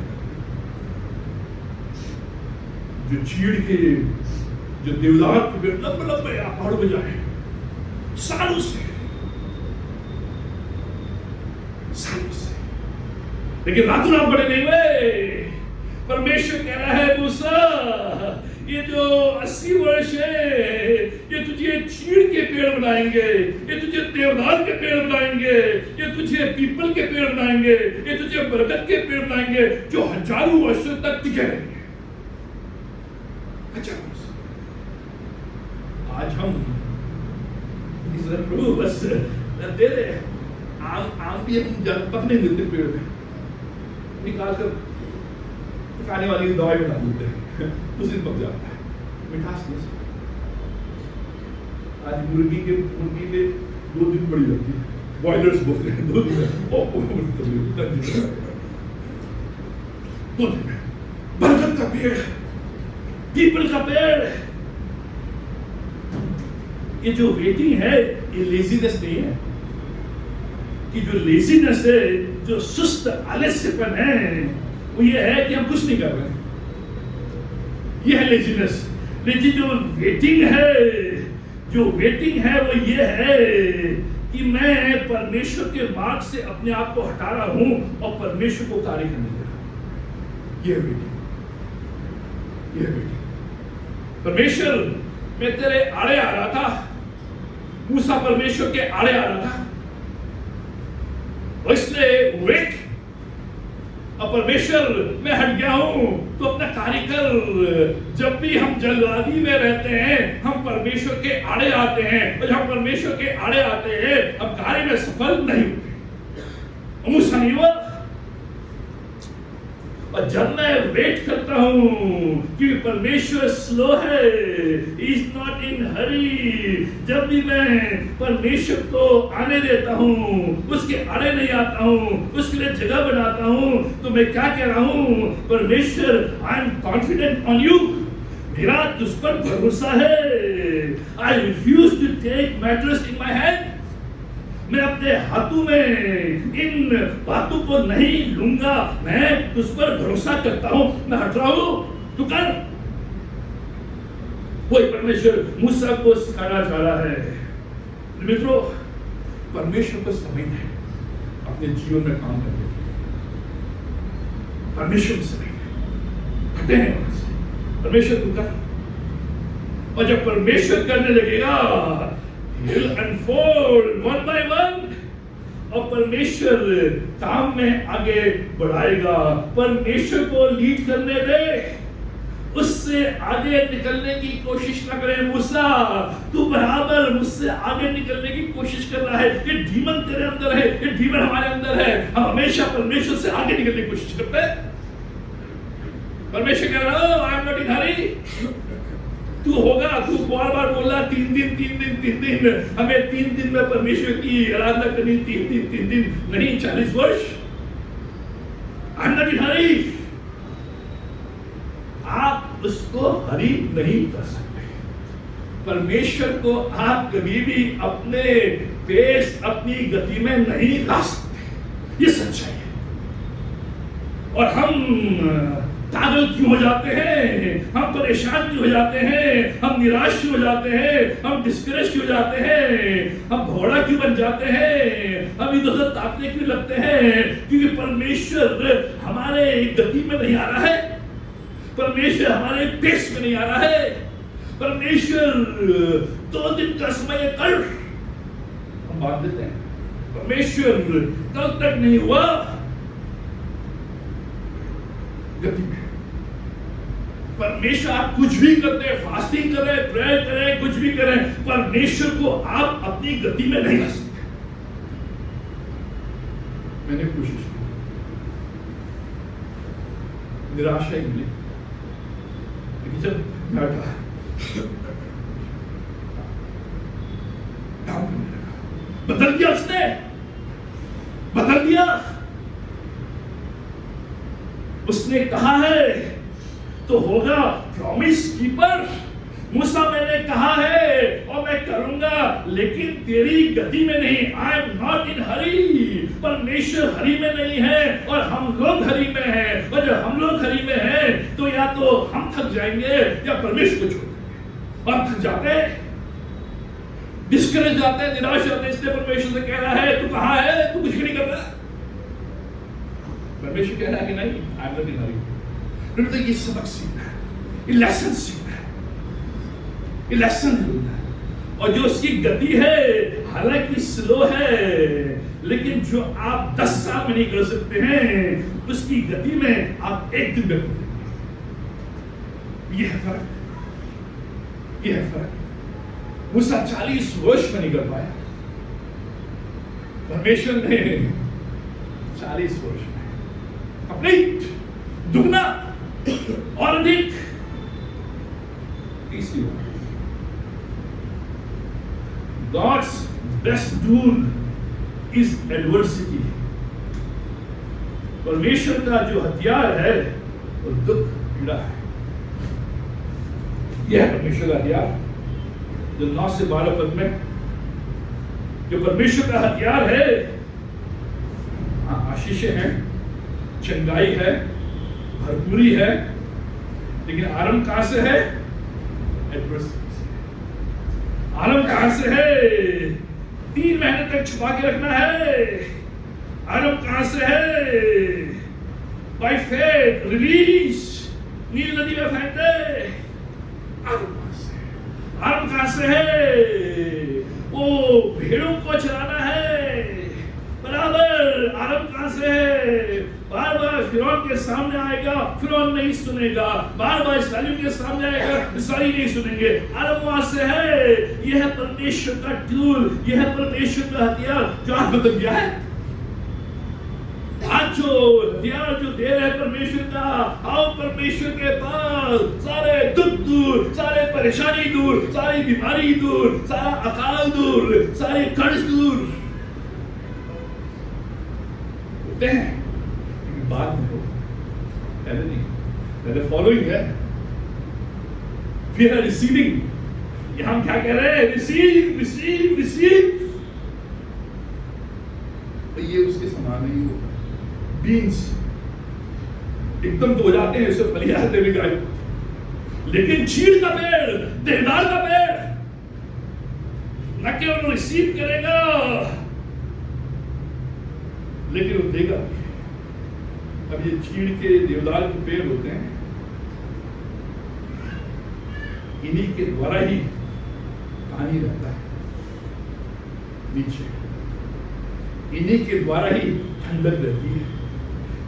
जो चीड़ के, जो देवदार के पेड़ लंबे लंबे आप पहाड़ों में जाए, सालों से, लेकिन रातों रात बड़े नहीं हुए। परमेश्वर कह रहा है मूसा, ये जो 80 वर्ष है, ये तुझे चीड़ के पेड़ बनाएंगे, ये तुझे देवदार के पेड़ बनाएंगे, ये तुझे पीपल के पेड़ बनाएंगे, ये तुझे बरगद के पेड़ बनाएंगे, जो हजारों वर्षों तक टिके रहेंगे। हजारों वर्ष। आज हम प्रभु बस दे दे, आम भी हम पकने देते पेड़ में, निकाल कर पकाने वाली दवाई बना देते हैं, उस दिन पक जाता है, मिठास नहीं। आज मुर्गी के 2 दिन बड़ी जाती है, बॉयलर्स बोलते हैं 2 दिन, 2 दिन। बरगद का पेड़, पीपल का पेड़, ये जो वेटिंग है, ये लेजीनेस नहीं है। कि जो लेजीनेस है, जो सुस्त आलस्यपन है, वो ये है कि हम कुछ नहीं कर रहे, ये है लेजीनेस। लेकिन जो वेटिंग है वो ये है कि मैं परमेश्वर के मार्ग से अपने आप को हटा रहा हूं और परमेश्वर को कार्य करने दे रहा हूं। ये वेटिंग। परमेश्वर, मैं तेरे आड़े आ रहा था, मूसा परमेश्वर के आड़े आ रहा था, इसलिए वेट, और परमेश्वर मैं हट गया हूं तो अपना कार्य कर। जब भी हम जल्दबाजी में रहते हैं, हम परमेश्वर के आड़े आते हैं, और जब परमेश्वर के आड़े आते हैं हम कार्य में सफल नहीं होते। मूसा नहीं हुआ। और जब मैं वेट करता हूं कि परमेश्वर स्लो है, इज नॉट इन हरी, जब भी मैं परमेश्वर को आने देता हूं, उसके आड़े नहीं आता हूं, उसके लिए जगह बनाता हूं, तो मैं क्या कह रहा हूं? परमेश्वर, I am confident on you, मेरा तुझ पर भरोसा है। I refuse to take matters in my hand, मैं अपने हाथों में इन बातों को नहीं लूंगा, मैं तुझ पर भरोसा करता हूं, मैं हट रहा हूं, तू कर। वही परमेश्वर मूसा को सिखाना चाह रहा है। मित्रों, परमेश्वर को समय है अपने जीवन में काम करने के लिए। परमेश्वर को समय है, हटे हैं वहां से, परमेश्वर तू कर। और जब परमेश्वर करने लगेगा, He'll unfold one by one, और परमेश्वर काम में आगे बढ़ाएगा। परमेश्वर को लीड करने दे, उससे आगे निकलने की कोशिश न करे। मूसा, तू बराबर मुझसे आगे निकलने की कोशिश कर रहा है, ये डीमन तेरे अंदर है, ये डीमन हमारे अंदर है, हम हमेशा परमेश्वर से आगे निकलने की कोशिश करते हैं। परमेश्वर कह रहा है, आई एम नॉट इन हरी, तू होगा, तू बार बार बोला 3 दिन, हमें 3 दिन में परमेश्वर की आराधना करनी, 3 दिन नहीं, 40 वर्ष। आई एम नॉट इन हरी। आप उसको हरी नहीं कर सकते। परमेश्वर को आप कभी भी अपने पेस, अपनी गति में नहीं ला सकते, ये सच्चाई है। और हम पागल क्यों हो जाते हैं, हम परेशान क्यों हो जाते हैं, हम निराश क्यों हो जाते हैं, हम डिस्करेज क्यों हो जाते हैं, हम घोड़ा क्यों बन जाते हैं, हम इधर उधर ताकने क्यों लगते हैं? क्योंकि परमेश्वर हमारे गति में नहीं आ रहा है, परमेश्वर हमारे पेस में नहीं आ रहा है। परमेश्वर 2 दिन का समय कर हम बात देते हैं, परमेश्वर कल तक नहीं हुआ गति में। परमेश्वर आप कुछ भी करते हैं, फास्टिंग करें, प्रेयर करें, कुछ भी करें, परमेश्वर को आप अपनी गति में नहीं ला सकते। मैंने कोशिश की, निराशा ही मिली, लेकिन जब बैठा काम करने लगा, बदल दिया उसने, बदल दिया। उसने कहा है तो होगा, प्रॉमिस कीपर। मूसा मैंने कहा है और मैं करूंगा, लेकिन तेरी गति में नहीं। आई एम नॉट इन हरी। परमेश्वर हरी में नहीं है और हम लोग हरी में हैं, और जब हम लोग हरी में हैं तो या तो हम थक जाएंगे या परमेश्वर को छोड़ देंगे। और थक जाते हैं, डिस्करेज जाते हैं, निराश होते हैं, इसलिए परमेश्वर से कह रहा है तू कहां है, तू कुछ नहीं कर रहा। परमेश्वर कह रहा है कि नहीं, आई एम नॉट इन हरी। तो ये सबक सीखना है, ये लेसन सीखना है, ये लेसन लेना है। और जो उसकी गति है हालांकि स्लो है, लेकिन जो आप 10 साल में नहीं कर सकते हैं, उसकी गति में आप 1 दिन में कर देंगे। ये है फर्क, ये है फर्क। मूसा 40 वर्ष में नहीं कर पाया, परमेश्वर ने 40 वर्ष में कंप्लीट, दुगना और अधिक। तीसरी बात, God's best tool is adversity। परमेश्वर का जो हथियार है वो दुख, पीड़ा है। यह है परमेश्वर का हथियार, जो 9 से 12 पद में जो परमेश्वर का हथियार है। आशीषें हैं, चंगाई है, भरपूरी है, लेकिन आरंभ कहां से है? एडवर्सिटी से। आरंभ कहां से है? 3 महीने तक छुपा के रखना है। आरंभ कहां से है? बाय फेथ रिलीज, नील नदी में फेंक दे। आरंभ कहां से है? वो भेड़ों को चलाना है, बराबर। आरंभ कहां से है? बार बार फिरौन के सामने आएगा, फिरौन नहीं सुनेगा। बार बार इस्राएलियों के सामने आएगा, इस्राएली नहीं सुनेंगे। आरंभ वहां से है। यह है परमेश्वर का टूल, यह है परमेश्वर का हथियार जो आज बदल गया है। आज जो हथियार जो दे रहे परमेश्वर का, आओ परमेश्वर के पास, सारे दुख दूर, सारे परेशानी दूर, सारी बीमारी दूर, सारा अकाल दूर, सारे कर्ज दूर होते हैं। बाद में हो, पहले नहीं, पहले फॉलोइंग है, फिर है रिसीविंग। यहां क्या कह रहे हैं? Receive receive receive. तो ये उसके समान नहीं होगा। बीन्स एकदम तो हो जाते हैं, उससे फली आते भी गाय, लेकिन चीड़ का पेड़, देवदार का पेड़ न केवल रिसीव करेगा, लेकिन वो देगा। अब ये चीड़ के, देवदार के पेड़ होते हैं, इन्हीं के द्वारा ही पानी रहता है नीचे, इन्हीं के द्वारा ही ठंडक रहती है,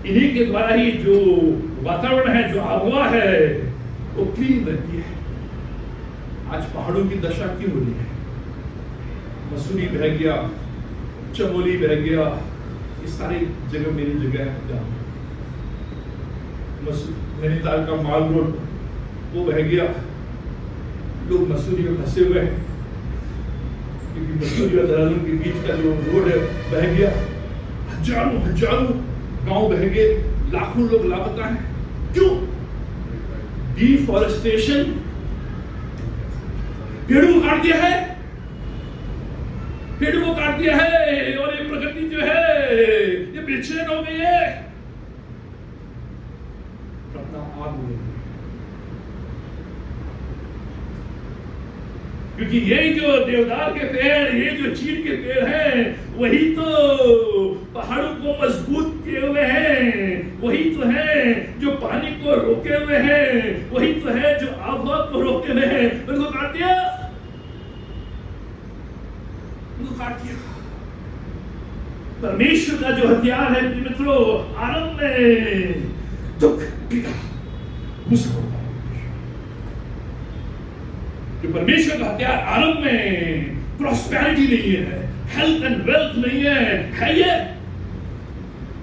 इन्हीं के द्वारा ही जो वातावरण है, जो आबहवा है, वो क्लीन रहती है। आज पहाड़ों की दशा क्यों हो रही है? मसूरी बह गया, चमोली बह गया, ये सारी जगह मेरी जगह है। नैनीताल का माल रोड वो बह गया, लोग मसूरी में फंसे हुए हैं, क्योंकि मसूरी और देहरादून के बीच का जो रोड है बह गया। हजारों हजारों गांव बह गए, लाखों लोग लापता हैं। क्यों? डिफॉरेस्टेशन, पेड़ों को काट दिया है, पेड़ों को काट दिया है, और ये प्रकृति जो है ये बेचैन हो गई है। अपना आग उगलती है। क्योंकि ये जो देवदार के पेड़, ये जो चीड़ के पेड़ हैं, वही तो पहाड़ों को मजबूत किए हुए हैं, वही तो है जो पानी को रोके हुए हैं, वही तो है जो आबहवा को रोके हुए हैं। उनको काट दिया, उनको काट दिया। परमेश्वर का जो हथियार है मित्रों, आरंभ में दुख पीड़ा मुस्कुराहट, जो परमेश्वर का हथियार आरंभ में प्रॉस्पेरिटी नहीं है, हेल्थ एंड वेल्थ नहीं है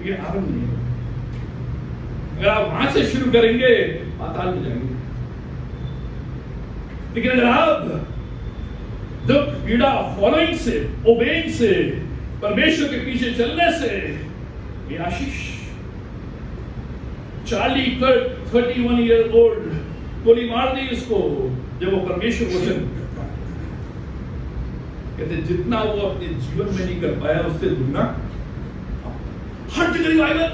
ये आरंभ नहीं है। अगर आप वहां से शुरू करेंगे पाताल में जाएंगे, लेकिन अगर आप दुख पीड़ा फॉलोइंग से, ओबेइंग से, परमेश्वर के पीछे चलने से, ये आशीष। चार्ली कर्क 31 ईयर ओल्ड, गोली मार दी उसको जब वो परमेश्वर वचन कहते जितना वो अपने जीवन में नहीं कर पाया उससे दुगना। हर जगह रिवाइवल,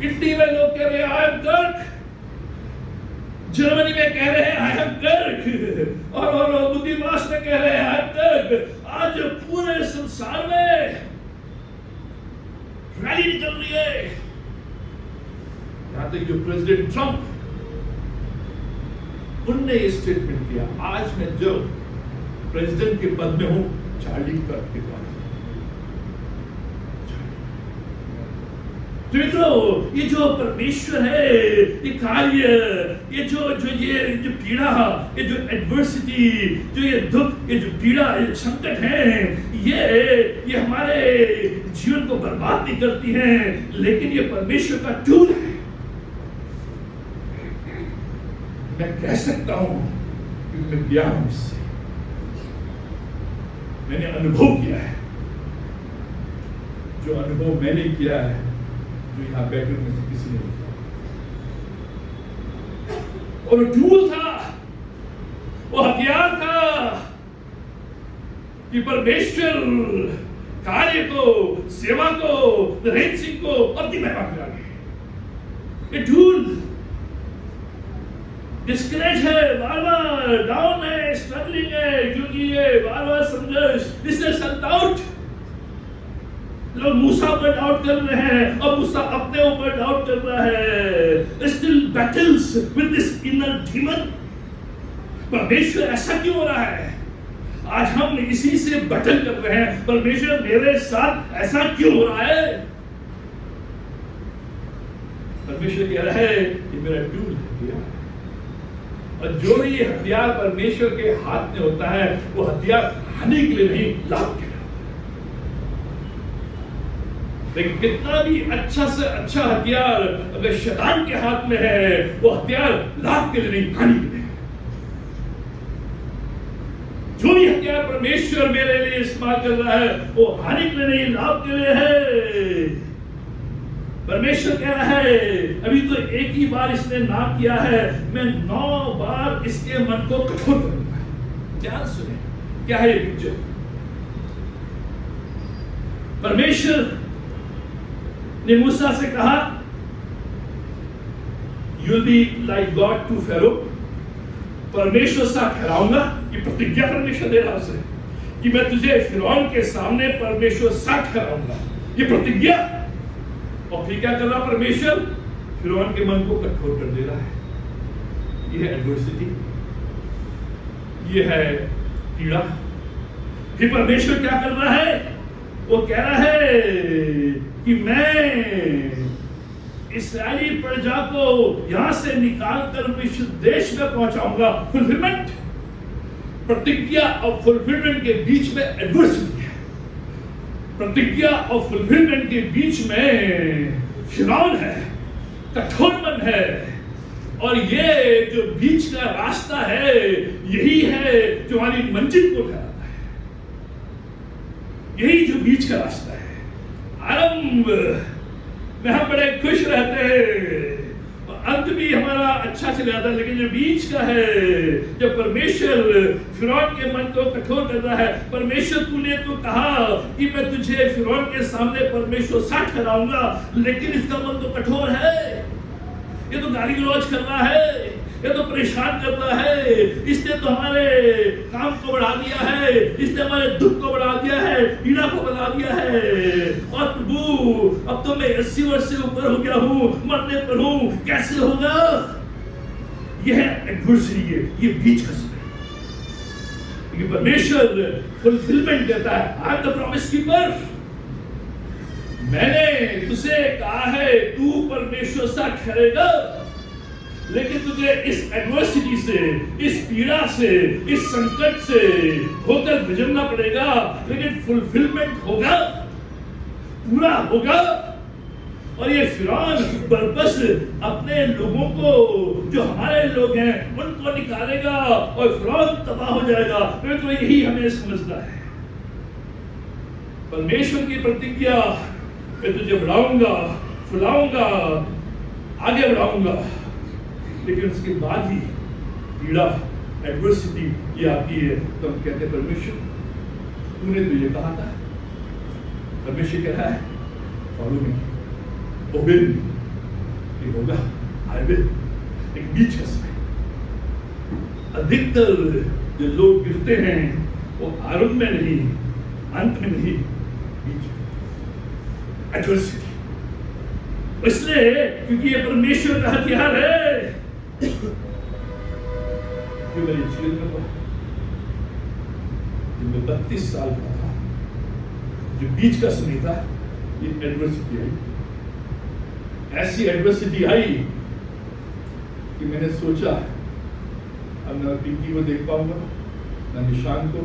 इटली में लोग कह रहे हैं आई एम कर्क, जर्मनी में कह रहे हैं आई एम कर्क, और बुद्धिवास में कह रहे हैं आई एम कर्क। आज पूरे संसार में रैली निकल रही है। यहां तक जो प्रेसिडेंट ट्रंप, उनने ये स्टेटमेंट किया, आज मैं जो प्रेसिडेंट के पद में हूं चार्ली कर्क के द्वारा। तो ये जो परमेश्वर है, ये कार्य, ये जो पीड़ा, ये जो एडवर्सिटी, जो ये दुख, ये जो पीड़ा, ये संकट है, ये हमारे जीवन को बर्बाद नहीं करती हैं, लेकिन ये परमेश्वर का टूल है। मैं कह सकता हूं क्योंकि मैं गया हूं इससे, मैंने अनुभव किया है। जो अनुभव मैंने किया है, जो यहां बैठे में से किसी ने किया, और वो टूल था, वो हथियार था कि परमेश्वर कार्य को, सेवा को, नरेंद्र सिंह को अपनी महिमा में लागे। ये टूल डिस्करेज है, बार बार डाउन है, स्ट्रगलिंग है, क्योंकि ये बार बार संघर्ष, इसने सेल्फ आउट। लोग मूसा पर डाउट कर रहे हैं और मूसा अपने ऊपर डाउट कर रहा है। Still battles with this inner demon. परमेश्वर ऐसा क्यों हो रहा है? आज हम इसी से बैटल कर रहे हैं। परमेश्वर मेरे साथ ऐसा क्यों हो रहा है? परमेश्वर कह रहा है ये मेरा टूल है, और जो ये हथियार परमेश्वर के हाथ में होता है, वो हथियार हानि के लिए नहीं, लाभ के लिए। लेकिन कितना भी अच्छा से अच्छा हथियार अगर शैतान के हाथ में है, वो हथियार लाभ के लिए नहीं, हानि के लिए। जो भी हथियार परमेश्वर मेरे लिए इस्तेमाल कर रहा है, वो हानि के लिए नहीं, लाभ के लिए है। परमेश्वर कह रहा है अभी तो एक ही बार इसने ना किया है, मैं 9 बार इसके मन को कठोर करूंगा। ध्यान सुने, क्या है ये पिक्चर? परमेश्वर ने मूसा से कहा you'll be like God to Pharaoh। परमेश्वर सा ठहराऊंगा, ये प्रतिज्ञा परमेश्वर दे रहा उसे कि मैं तुझे फिरौन के सामने परमेश्वर सा ठहराऊंगा, ये प्रतिज्ञा। और फिर क्या कर रहा परमेश्वर? फिरौन के मन को कठोर कर दे रहा है। ये है एडवर्सिटी, ये है पीड़ा। फिर परमेश्वर क्या कर रहा है? वो कह रहा है कि मैं इस्राएली प्रजा को यहां से निकालकर मिस्र देश में पहुंचाऊंगा। फुलफिलमेंट, प्रतिज्ञा और फुलफिलमेंट के बीच में एडवर्सिटी है। प्रतिज्ञा और फुलफिलमेंट के बीच में फिरौन है, कठोर मन है, और ये जो बीच का रास्ता है, यही है जो हमारी मंजिल को ठहराता है। यही जो बीच का रास्ता है। आरंभ में हम बड़े खुश रहते हैं, अंत भी हमारा अच्छा चला जाता है, लेकिन जो बीच का है, जब परमेश्वर फिरौन के मन को कठोर कर रहा है, परमेश्वर तूने तो कहा कि मैं तुझे फिरौन के सामने परमेश्वर सा ठहराऊंगा, लेकिन इसका मन तो कठोर है, ये तो गाली गलौज कर रहा है, ये तो परेशान कर रहा है, इसने तो हमारे काम को बढ़ा दिया है, इसने हमारे दुख को बढ़ा दिया है, पीड़ा को बढ़ा दिया है। और प्रभु अब तो मैं 80 वर्ष से ऊपर हो गया हूँ, मरने पर हूँ, कैसे होगा? यह है एडवर्सिटी, ये बीच का समय। परमेश्वर फुलफिलमेंट देता है। आई एम द प्रॉमिस कीपर। मैंने तुझे कहा है तू परमेश्वर सा ठहरेगा, लेकिन तुझे इस एडवर्सिटी से, इस पीड़ा से, इस संकट से होकर गुजरना पड़ेगा, लेकिन फुलफिलमेंट होगा, पूरा होगा। और ये फिरौन बरबस अपने लोगों को, जो हमारे लोग हैं, उनको निकालेगा और फिरौन तबाह हो जाएगा। तो यही हमें समझना है। परमेश्वर की प्रतिज्ञा, मैं तुझे बढ़ाऊंगा, फुलाऊंगा, आगे बढ़ाऊंगा, लेकिन उसके बाद ही पीड़ा, एडवर्सिटी ये आती है। तो हम कहते हैं परमेश्वर तूने तो ये कहा था। परमेश्वर कह रहा है फॉलो मी, ओबे मी, ये होगा, आई विल। एक बीच का समय। अधिकतर जो लोग गिरते हैं वो आरंभ में नहीं, अंत में नहीं, बीच में। एडवर्सिटी, इसलिए क्योंकि ये परमेश्वर का हथियार है। जो मेरे जीवन में हुआ, जब मैं 32 साल का था, जो बीच का समय था, ये एडवर्सिटी आई। ऐसी एडवर्सिटी आई कि मैंने सोचा अब ना पिंकी को देख पाऊंगा, ना निशान को,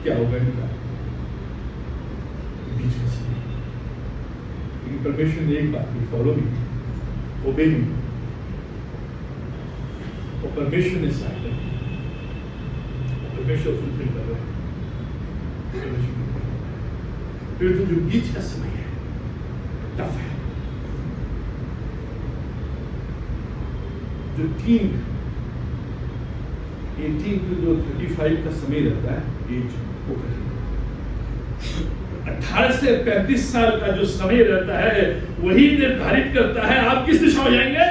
क्या होगा इनका। बीच का समय। लेकिन परमेश्वर ने एक बात की, फॉलो मी, ओबे मी। और परमेश्वर ने साथ दिया, परमेश्वर फुलफिल कर रहा है। फिर तो जो बीच का समय है, टफ है। जो 18 to जो 35 का समय रहता है, एज, वो 18 से 35 साल का जो समय रहता है, वही निर्धारित करता है आप किस दिशा में जाएंगे।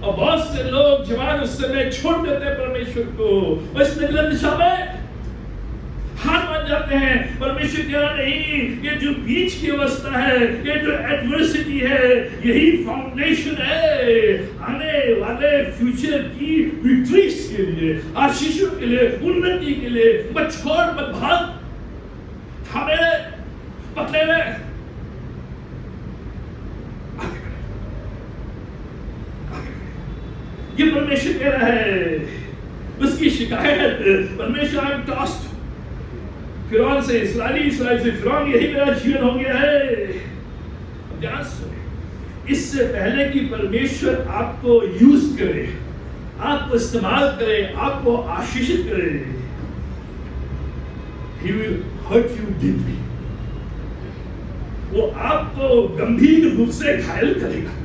और बहुत से लोग जवान उस समय छोड़ देते हैं परमेश्वर को, और इस गलत दिशा में हार मान जाते हैं। परमेश्वर कह रहा नहीं, ये जो बीच की अवस्था है, ये जो एडवर्सिटी है, यही फाउंडेशन है आने वाले फ्यूचर की विक्ट्रीज के लिए, आशीषों के लिए, उन्नति के लिए। मत छोड़, मत भाग, थामे रहे, पकड़े रहे, ये परमेश्वर कह रहा है। उसकी शिकायत, परमेश्वर आई एम टॉस्ड, फिरौन से इस्राएली, इस्राएल से फिरौन, यही मेरा जीवन हो गया है। ध्यान सुने, इससे पहले कि परमेश्वर आपको यूज करे, आपको इस्तेमाल करे, आपको आशीषित करे, He will hurt you deeply। वो आपको गंभीर रूप से घायल करेगा।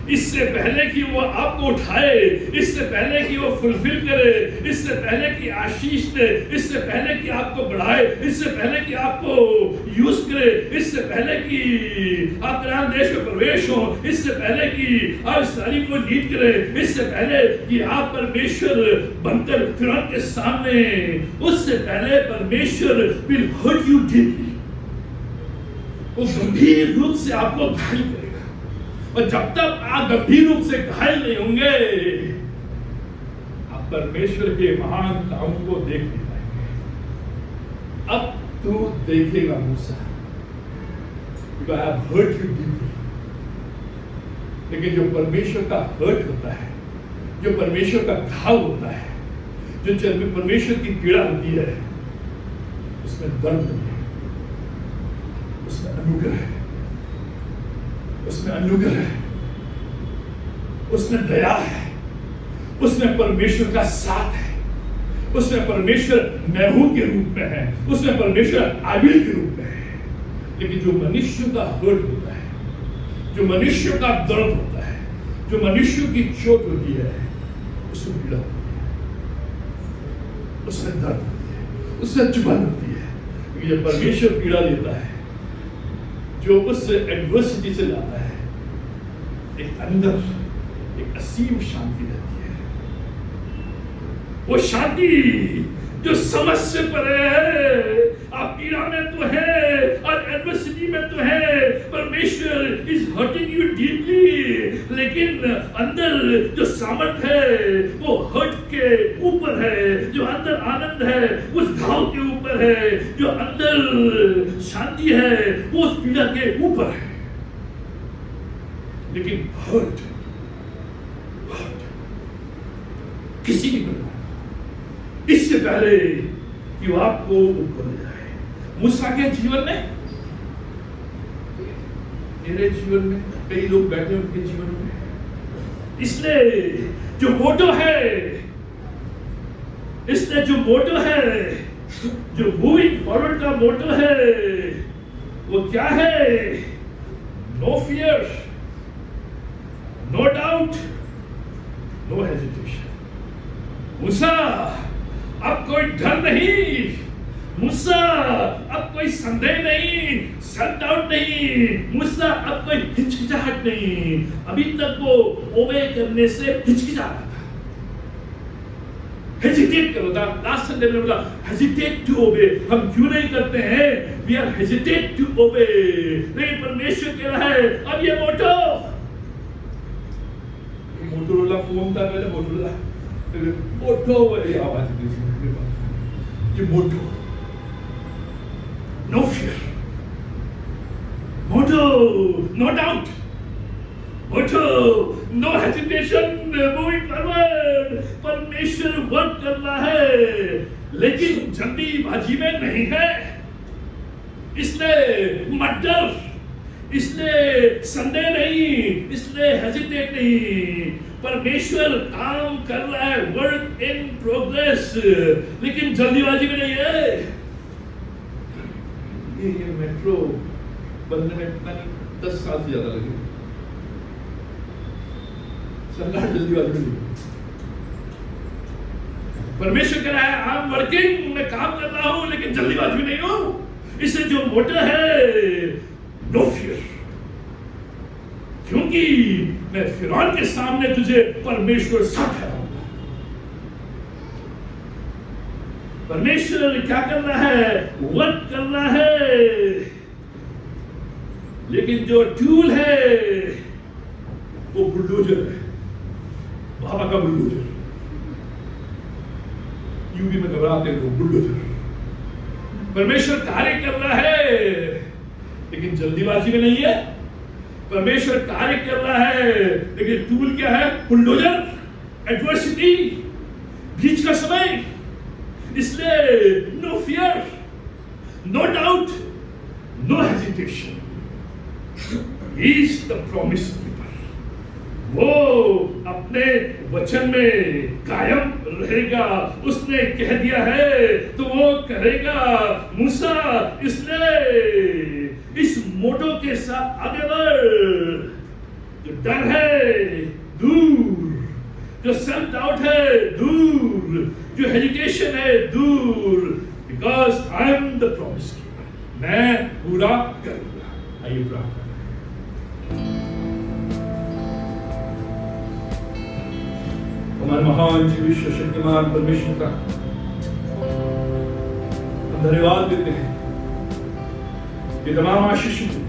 इससे पहले कि वो आपको उठाए, इससे पहले कि वो फुलफिल करे, इससे पहले कि आशीष दे, इससे पहले कि आपको बढ़ाए, इससे पहले कि आपको यूज करे, इससे पहले कि आप कनान देश में प्रवेश हो, इससे पहले कि आप इस्राएल को लीड करे, इससे पहले कि आप परमेश्वर बनकर फिरौन के सामने, उससे पहले परमेश्वर विल हर्ट यू डीपली। वो गंभीर रूप से आपको घायल करेगा। और जब तक आप गंभीर रूप से घायल नहीं होंगे, आप परमेश्वर के महान काम को देख नहीं पाएंगे। अब तू देखेगा मूसा, because I have hurt you deeply। लेकिन जो परमेश्वर का हर्ट होता है, जो परमेश्वर का घाव होता है, जो परमेश्वर की पीड़ा होती है, उसमें दर्द नहीं है, उसमें अनुग्रह है, उसमें अनुग्रह है, उसमें दया है, उसमें परमेश्वर का साथ है, उसमें परमेश्वर मैं हूं के रूप में है, उसमें परमेश्वर आबिल के रूप में है। लेकिन जो मनुष्य का हर्ट होता है, जो मनुष्य का दर्द होता है, जो मनुष्य की चोट होती है, उसमें पीड़ा होती है, उसमें दर्द होती है, उसमें चुभन होती है, क्योंकि जब परमेश्वर पीड़ा देता है, जो उस एडवर्सिटी से लाता है, एक अंदर एक असीम शांति रहती है। वो शांति जो समझ से परे है। आप पीड़ा में तो है और एडवर्सिटी में तो है, परमेश्वर इज हर्टिंग यू डीपली, लेकिन अंदर जो सामर्थ्य है वो हर्ट के ऊपर है, जो अंदर आनंद है उस घाव के ऊपर है, जो अंदर शांति है वो उस पीड़ा के ऊपर है। लेकिन हर्ट किसी भी प्रकार इससे पहले कि वो आपको ऊपर ले जाए। मूसा के जीवन में, मेरे जीवन में, कई लोग बैठे उनके जीवन में, इसलिए जो मोटो है, जो मूविंग फॉरवर्ड का मोटो है, वो क्या है? No fear, no doubt, no hesitation. मूसा अब कोई डर नहीं, मूसा अब कोई संदेह नहीं, सेल्फ डाउट नहीं, मूसा अब कोई हिचकिचाहट नहीं। अभी तक वो ओबे करने से हिचकिचा रहा था, हेजिटेट कर रहा था। लास्ट संडे में बोला हेजिटेट टू ओबे। हम क्यों नहीं करते हैं? We are hesitate to obey. लेकिन परमेश्वर कह रहा है अब ये मोटोरोला फोन था पहले, मोटो वाली आवाज थी, ये मोटो, नो फियर, मोटो, नो डाउट, मोटो, नो हेजिटेशन, मूविंग फॉरवर्ड। परमेश्वर वर्क कर रहा है, लेकिन जल्दीबाजी में नहीं है। इसलिए मत डर, इसलिए संदेह नहीं, इसलिए हेजिटेट नहीं। परमेश्वर काम कर रहा है, वर्क इन प्रोग्रेस, लेकिन जल्दीबाजी में नहीं है। ये मेट्रो बनने में पता नहीं 10 साल से ज्यादा लगे। सरकार जल्दीबाजी में नहीं। परमेश्वर कह रहा है आई एम वर्किंग, मैं काम कर रहा हूं, लेकिन जल्दीबाजी में नहीं हूं। इससे जो मोटा है, नो फियर, क्योंकि मैं फिरौन के सामने तुझे परमेश्वर सा ठहराऊंगा। परमेश्वर क्या कर रहा है? वर्क कर रहा है, लेकिन जो टूल है वो बुलडोजर है, बाबा का बुलडोजर। यूपी में घबराते हैं लोग, बुलडोजर। परमेश्वर कार्य कर रहा है, लेकिन जल्दीबाजी में नहीं है। परमेश्वर कार्य कर रहा है, लेकिन टूल क्या है? बुलडोजर, एडवर्सिटी, बीच का समय। इसलिए no fear, no doubt, no hesitation. He is the promise keeper. वो अपने वचन में कायम रहेगा। उसने कह दिया है तो वो करेगा। मूसा इसलिए इस मोटो के साथ आगे बढ़। जो डर है दूर, जो सेल्फ डाउट है दूर, जो हेजिटेशन है दूर, because I am the promise keeper. मैं पूरा करूंगा। आइए प्रार्थना। हमारे महान विश्व शक्तिमान परमेश्वर का हम धन्यवाद देते हैं। ये तमाम आशीष के लिए,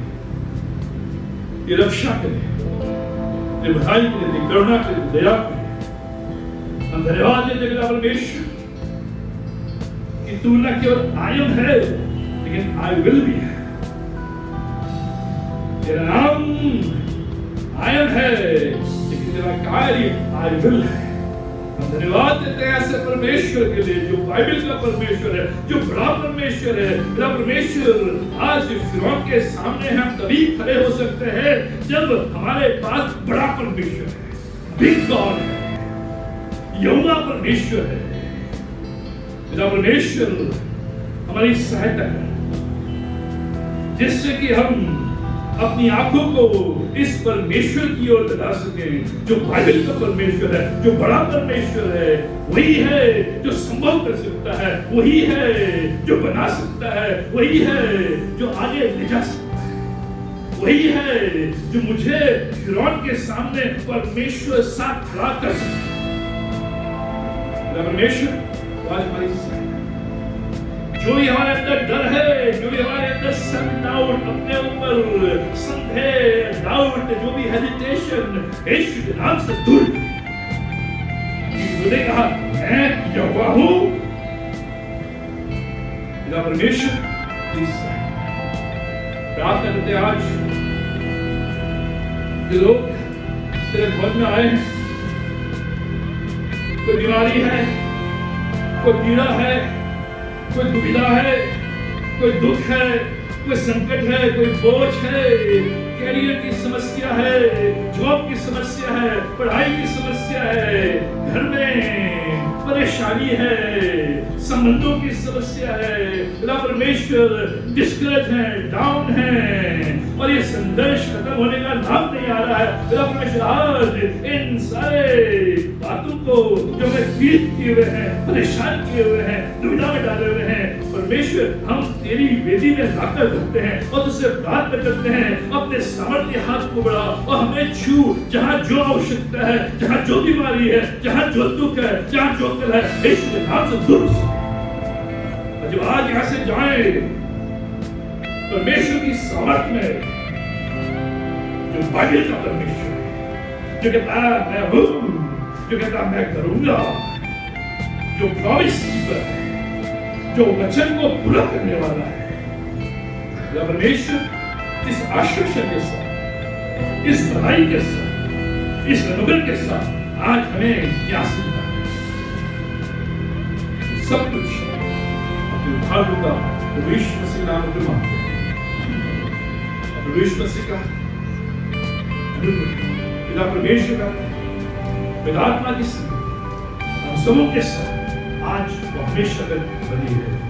ये रक्षा के लिए, ये भलाई के लिए, करुणा के लिए, दया के लिए हम धन्यवाद देते हैं परमेश्वर कि तू न केवल आई एम है, लेकिन आई विल भी है। तेरा नाम आई एम है, लेकिन तेरा कार्य आई विल है। हम धन्यवाद देते हैं ऐसे परमेश्वर के लिए जो बाइबल का परमेश्वर है, जो बड़ा परमेश्वर है। मेरा परमेश्वर आज फिरौन के सामने हम तभी खड़े हो सकते हैं जब हमारे पास बड़ा परमेश्वर है, बिग गॉड है, यहोवा परमेश्वर है। मेरा परमेश्वर हमारी सहायता है, जिससे कि हम अपनी आंखों को इस परमेश्वर की ओर लगा सके। जो बाइबल का परमेश्वर है, जो बड़ा परमेश्वर है, वही है जो संभव कर सकता है, वही है जो बना सकता है, वही है जो आगे ले जा सकता है, वही है जो मुझे फिरौन के सामने परमेश्वर साथ खड़ा कर सकता है। परमेश्वर आज हमारी साथ, जो भी हमारे अंदर डर है, जो भी हमारे अंदर डाउट, अपने ऊपर संदेह, डाउट, जो भी हेजिटेशन, यीशु के नाम से दूर। यीशु ने कहा मैं यहोवा हूं। मेरा परमेश्वर प्रार्थना करते आज जो लोग तेरे भवन में आए हैं, कोई बीमारी है, कोई पीड़ा है, कोई दुविधा है, कोई दुख है, कोई संकट है, कोई बोझ है, कैरियर की समस्या है, जॉब की समस्या है, पढ़ाई की समस्या है, घर में परेशानी है, संबंधों की समस्या है, परमेश्वर डिस्करेज है, डाउन है, और ये संघर्ष खत्म होने का नाम नहीं आ रहा है। परमेश्वर आज इन सारे बातों को जो हमें पीड़ित किए हुए हैं, परेशान किए हुए हैं, दुविधा में डाले हुए हैं, परमेश्वर हम तेरी वेदी में लाकर रखते हैं और तुझसे प्रार्थना करते हैं, अपने सामर्थ्य हाथ को बढ़ा और हमें छू, जहां जो आवश्यकता है, जहां जो बीमारी है, जहां जो दुख है, जहां जो कल है, यीशु के नाम से दूर से। और जब आज यहां से जाए परमेश्वर की सामर्थ्य में, जो बाइबल का परमेश्वर है, जो कहता है मैं हूं, जो कहता है मैं करूंगा, जो प्रॉमिस कीपर है, जो वचन को पूरा करने वाला है, परमेश्वर इस आश्वासन के साथ, इस भलाई के साथ, इस अनुग्रह के साथ आज हमें क्या सुनता है। सब कुछ अपने उद्धार का प्रभु यीशु मसीह नाम में मांगते हैं। प्रभु यीशु मसीह का पिता परमेश्वर का पिता आत्मा की संगति हम सबों के साथ आज हमेशा तक बनी है।